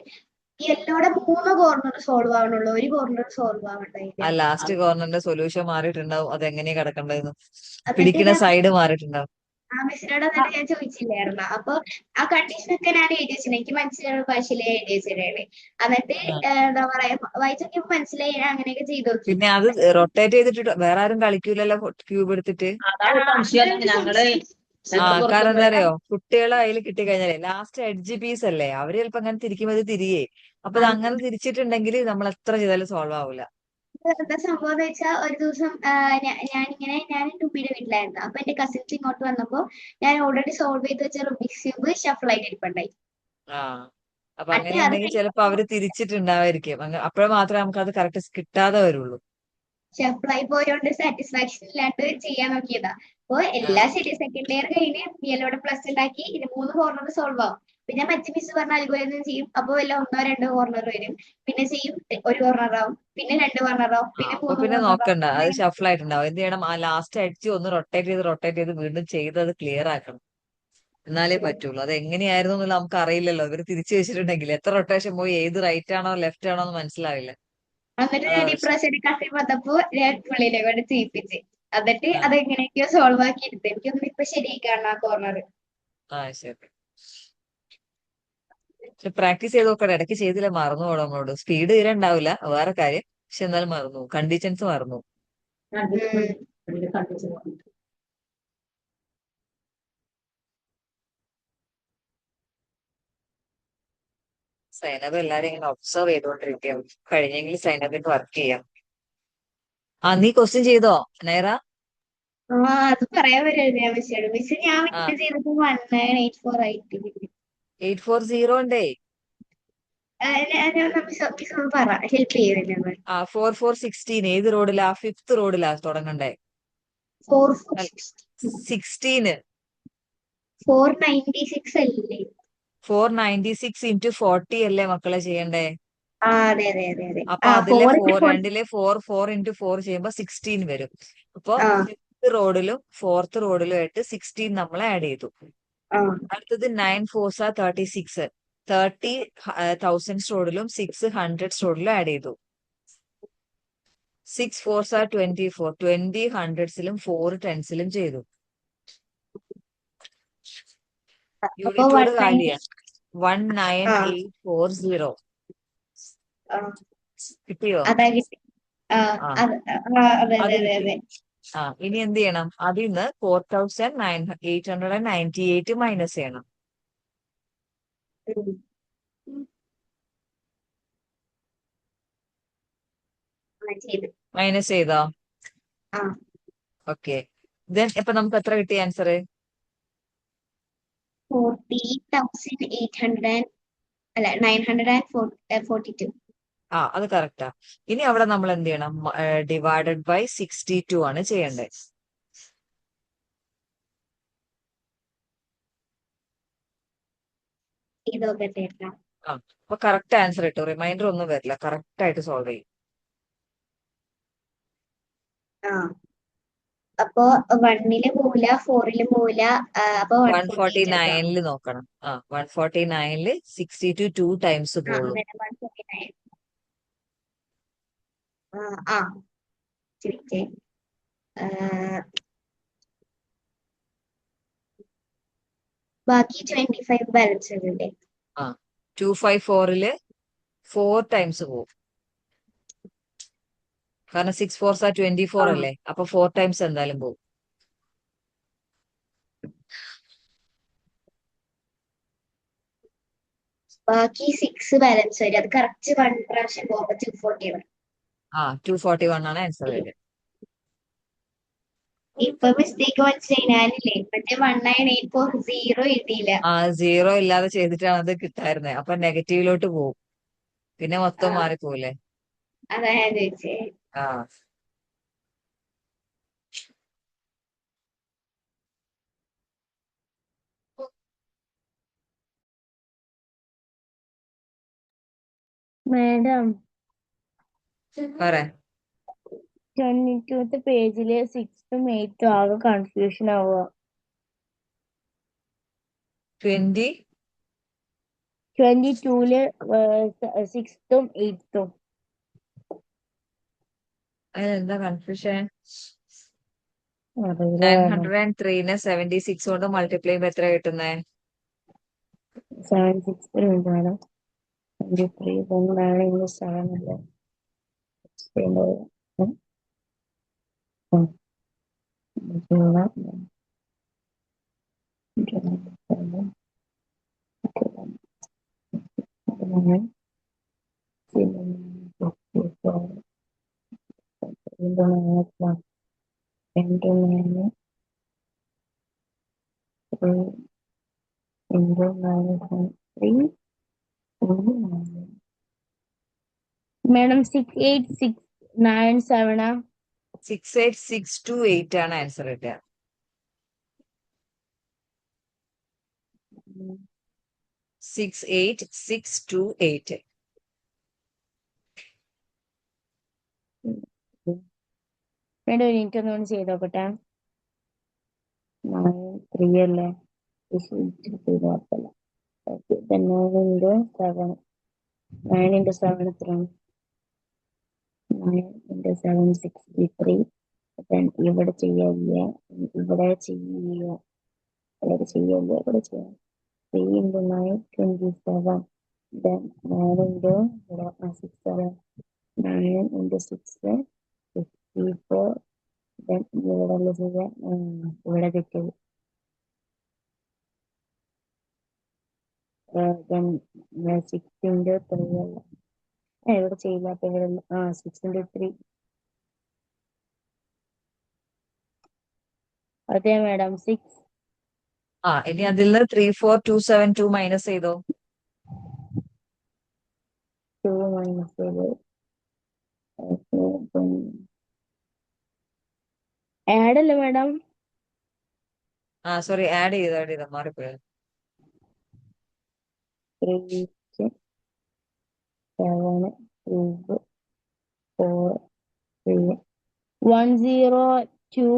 എല്ലോടെ 3 കോർണർ സോൾവ് ആവണുള്ളൂ, ഒരു കോർണർ സോൾവ് ആ ആവണ്ടായില്ല. ലാസ്റ്റ് കോർണറിന്റെ സൊല്യൂഷൻ മാറിയിട്ടുണ്ടാവും, അതെങ്ങനെയാ കിടക്കേണ്ടതെന്ന്. എന്നിട്ട് പിടിക്കുന്ന ഞാൻ സൈഡ് മാറിയിട്ടുണ്ടാവും. ആ മിസ്സിനോട് എന്നിട്ട് ഞാൻ ചോദിച്ചില്ലായിരുന്നു. അപ്പൊ ആ കണ്ടീഷനൊക്കെ ഞാൻ എഴുതി വെച്ചിരുന്നു. എനിക്ക് മനസ്സിലുള്ള ഭാഷയിൽ എഴുതി വെച്ചിട്ടാണ്. എന്നിട്ട് ആ. എന്താ പറയാ, വായിച്ചൊക്കെ മനസ്സിലായി. ഞാൻ അങ്ങനെയൊക്കെ ചെയ്തു നോക്കി. പിന്നെ അത് റൊട്ടേറ്റ് ചെയ്തിട്ട് വേറെ ആരും കളിക്കൂലല്ലോ ക്യൂബ് എടുത്തിട്ട്. അതാണ് സംശയം. ഞങ്ങള് ആ ഞങ്ങള് കാരണം എന്താ പുറത്തുപോയി അറിയോ, കുട്ടികളെ കയ്യിൽ കിട്ടിക്കഴിഞ്ഞാലേ ലാസ്റ്റ് എഡ്ജ് പീസ് അല്ലേ, അവര് ചിലപ്പോ അങ്ങനെ തിരിക്കുമ്പോൾ ഇത് തിരിയേ. അപ്പൊ ഇത് അങ്ങനെ തിരിച്ചിട്ടുണ്ടെങ്കിൽ നമ്മൾ എത്ര ചെയ്താലും സോൾവ് ആവില്ല. എന്താ സംഭവം എന്ന് വെച്ചാൽ ഒരു ദിവസം ഞാൻ ടുപ്പിയുടെ വീട്ടിലായിരുന്നു. അപ്പൊ എന്റെ കസിൻസ് ഇങ്ങോട്ട് വന്നപ്പോ ഞാൻ ഓൾറെഡി സോൾവ് ചെയ്ത് വെച്ച റുബിക്സ് ക്യൂബ് ഷഫിൾ ആയിട്ട് ഇരിപ്പുണ്ടായി. ആ അപ്പൊ അത് അങ്ങനെയുണ്ടെങ്കിൽ ചിലപ്പോ അവര് തിരിച്ചിട്ടുണ്ടാവായിരിക്കും. അപ്പോഴേ മാത്രമേ നമുക്ക് അത് കറക്റ്റ് കിട്ടാതെ വരുള്ളൂ. ഷഫിളായി പോയോണ്ട് സാറ്റിസ്ഫാക്ഷൻ ഇല്ലാണ്ട് ചെയ്യാൻ നോക്കിയതാ. അപ്പൊ ആ എല്ലാ ശരി, സെക്കൻഡ് ഇയർ കഴിഞ്ഞ് യെല്ലോടെ പ്ലസ് ഉണ്ടാക്കി. ഇത് 3 കോർണർ സോൾവ് ആവും. പിന്നെ മറ്റു മിസ് പറഞ്ഞ അൽഗോരിതം ചെയ്യും. അപ്പൊ വല്ല 1-2 കോർണർ വരും. പിന്നെ ചെയ്യും, 1 കോർണർ ആവും. പിന്നെ 2 കോർണർ ആവും. പിന്നെ അപ്പൊ 3 പിന്നെ കോർണർ ആവും. നോക്കണ്ട, അത് ഷഫിൾ ആയിട്ടുണ്ടാവും. എന്ത് ചെയ്യണം, ആ ലാസ്റ്റ് എഡ്ജ് ഒന്ന് റൊട്ടേറ്റ് ചെയ്ത് വീണ്ടും ചെയ്ത് അത് ക്ലിയർ ആക്കണം. എന്നാലേ പറ്റുള്ളൂ. അത് എങ്ങനെയായിരുന്നു എന്നുള്ള നമുക്ക് അറിയില്ലല്ലോ. ഇവര് തിരിച്ചു വെച്ചിട്ടുണ്ടെങ്കിൽ എത്ര റൊട്ടേഷൻ പോയി ഏത് റൈറ്റ് ആണോ ലെഫ്റ്റ് ആണോ എന്ന് മനസ്സിലാവില്ല. എന്നിട്ട് അതാ ഞാൻ പ്രശ്നം. ഇപ്രാവശ്യം കസിൻ വന്നപ്പോ ഞാൻ പുള്ളിനെ കൊണ്ട് ചെയ്യിപ്പിച്ച്. എന്നിട്ട് ആ അതെങ്ങനെയൊക്കെയോ സോൾവ് ആക്കി എടുത്തു. എനിക്കൊന്നും ഇപ്പൊ ശരിയായി കാണാ കോർണർ. ആ ശരി. പക്ഷെ പ്രാക്ടീസ് ചെയ്ത് നോക്കണം, ഇടയ്ക്ക് ചെയ്തില്ല മറന്നു പോകണം നമ്മളോട്. സ്പീഡ് തീരെ ഉണ്ടാവില്ല, വേറെ കാര്യം. പക്ഷെ എന്നാലും മറന്നു, കണ്ടീഷൻസ് മറന്നു. കണ്ടിച്ച് സൈനബ് എല്ലാരും ഇങ്ങനെ ഒബ്സർവ് ചെയ്തോണ്ടിരിക്കും. കഴിഞ്ഞെങ്കിൽ സൈനബിന് വർക്ക് ചെയ്യാം. ആ നീ ക്വസ്റ്റ്യൻ ചെയ്തോ നൈറ? അത് പറയാൻ വരുന്നത് ഞാൻ മിസ്സോട്. മിസ് ഞാൻ ആ വിട്ട് ചെയ്തപ്പോ 1984 ആയിട്ട്. 840 ഉണ്ടേ. മിസ് ഒന്ന് പറ, ഹെൽപ്പ് ചെയ്തില്ല. ആ 4416 ഏത് റോഡിലാ? 5th റോഡിലാ തുടങ്ങണ്ടേ? 16 496 അല്ലേ? 496 into 40 അല്ലേ മക്കളെ ചെയ്യണ്ടേ? അതെ അതെ അതെ അതെ. അപ്പൊ അതിലെ 4 രണ്ടിലെ 4 into 4 ചെയ്യുമ്പോ 16 വരും. അപ്പൊ ആ 5th റോഡിലും 4th റോഡിലും ആയിട്ട് 16 നമ്മൾ ആഡ് ചെയ്തു. ആ അടുത്തത് 9 4s are 36. 30 thousands റോഡിലും 6 hundreds റോഡിലും ആഡ് ചെയ്തു. 6 4s are 24. 20 hundredsലും 4 tensലും ചെയ്തു. അപ്പൊ യൂണിറ്റോട് 190. കാലിയാ. ആ 19840 ആ കിട്ടിയോ? അതാ കിട്ടി. ആ ആ അതെ അതെ അത് അതെ കിട്ടി. അതെ. ആ ഇനി എന്ത് ചെയ്യണം? അതിൽ നിന്ന് 4898 മൈനസ് ചെയ്യണം. ഉം. ചെയ്തു. മൈനസ് ചെയ്തോ? ആ ഓക്കെ. ദെൻ ഇപ്പൊ നമുക്ക് എത്ര കിട്ടി ആൻസർ? 48,800 അല്ല 942. ആ അത് കറക്റ്റാ. ഇനി അവിടെ നമ്മൾ എന്ത് ചെയ്യണം? ഡിവൈഡഡ് ബൈ 62 ആണ് ചെയ്യേണ്ടത്. ഇതൊക്കെ ആ അപ്പൊ കറക്റ്റ് ആൻസർ കിട്ടും. റിമൈൻഡർ ഒന്നും വരില്ല, കറക്റ്റ് ആയിട്ട് സോൾവ് ചെയ്യും. ആ അപ്പൊ 1 പോവില്ല, 4 പോവില്ല. അപ്പൊ 148 149 നോക്കണം. ആ 149 62 2 ടൈംസ് പോളൂ. അങ്ങനെ 149. ആ ചിരിച്ചേ. ബാക്കി 25 ബാലൻസ് ഉണ്ട്. ആ 254 4 ടൈംസ് പോകും. കാരണം 6 4s are 24 ആ അല്ലേ? അപ്പൊ 4 ടൈംസ് എന്തായാലും പോകും. ബാക്കി 6 ബാലൻസ് വരും. അത് കറക്റ്റ് 1 പ്രാവശ്യം പോകുമ്പോ 241. ആ 241 ആണ് ആൻസർ വരിക. ഇപ്പൊ മിസ്റ്റേക്ക് മനസ്സിലായി. ഞാനില്ലേ മറ്റേ 19840 എഴുതിയില്ല. ആ 0 ഇല്ലാതെ ചെയ്തിട്ടാണ് അത് കിട്ടായിരുന്നത്. അപ്പൊ നെഗറ്റീവിലോട്ട് പോകും, പിന്നെ മൊത്തം ആ മാറിപ്പോവില്ലേ? അതാ ഞാൻ ചോദിച്ചേ. ആ മാഡം പറ. 22th പേജില് 6ഉം 8ഉം ആകെ കൺഫ്യൂഷൻ ആവുക. 22ല് 6ഉം 8ഉം. അതിലെന്താ കൺഫ്യൂഷൻ? അറിയില്ല മാഡം. 903നെ 76 കൊണ്ട് മൾട്ടിപ്ലൈ ചെയ്യുമ്പോ എത്ര കിട്ടുന്നേ? 763 മാഡം. 23 9 into 7 അല്ലേ? മാഡം 68697 68628 ആണ് ആൻസർ കിട്ടുക. 68628. മാഡം ഒരു മിനിറ്റ് ഒന്നുകൂടി ചെയ്ത് നോക്കട്ടെ. 3 അല്ലേ? 9 into 7. 9 into 7 എത്രയാണ്? 9 into 7 63. then ഇവിടെ ചെയ്യില്ല, ഇവിടെ ചെയ്യുക, ഇവിടെ ചെയ്യില്ല, ഇവിടെ ചെയ്യാം. 3 into 9, 27. Then 9 into ഇവിടെ 6, 7, 9 into 6, 54. Then ഇവിടെ ഉള്ള ചെയ്യാം, ഇവിടെ തെറ്റത്. Then 6 into 3 അല്ല, ഇവിടെ ചെയ്യില്ല, അപ്പൊ ഇവിടെ 6 into 3. അതെ മാഡം, 6. ഇനി അതിൽ നിന്ന് 34272 മൈനസ് ചെയ്തോ. 2 minus 7. ആഡ് അല്ലേ മാഡം? സോറി, ആഡ് ചെയ്തോ മാറിപ്പോയത്. 8, 7, 2, 4, 3, 1, 0, 2,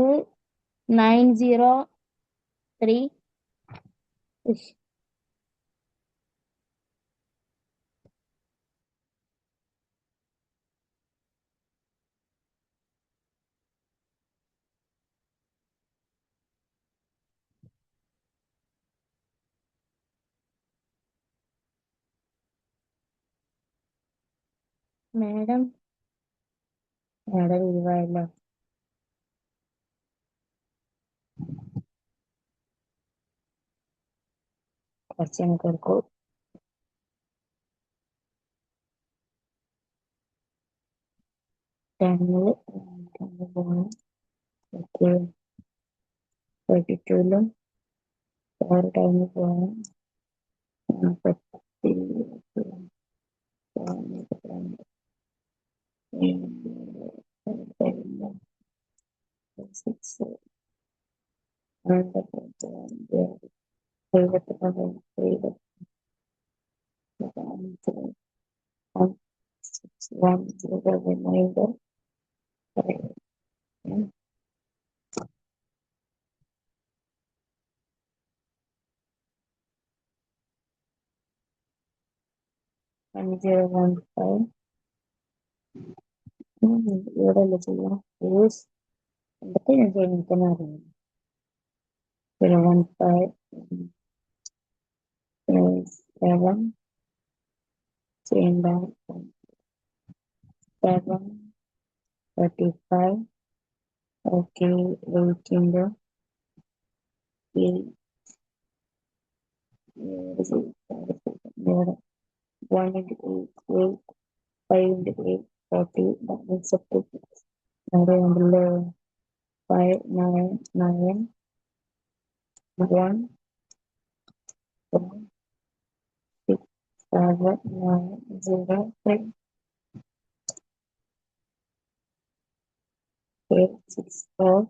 9, 0, 3. മാഡം ലീവായല്ലോ. കുറച്ച് എടുക്കൂ. ടൈമില് പോകണം. 32ലും വേറെ ടൈമിൽ പോകണം. 1015. ഇവിടെ അല്ലേ ചെയ്യാം. എന്തൊക്കെ ഞാൻ ചെയ്യുന്ന അറിയാം. 015, 7 ചെയ്യണ്ട. 7, 35. Okay, 8 into 8. 1 into 8, 5 into 8, 40. That makes up to 5, 9, 9, 1, 4, 6, 7, 9, 0, 3, 8, 6, 4,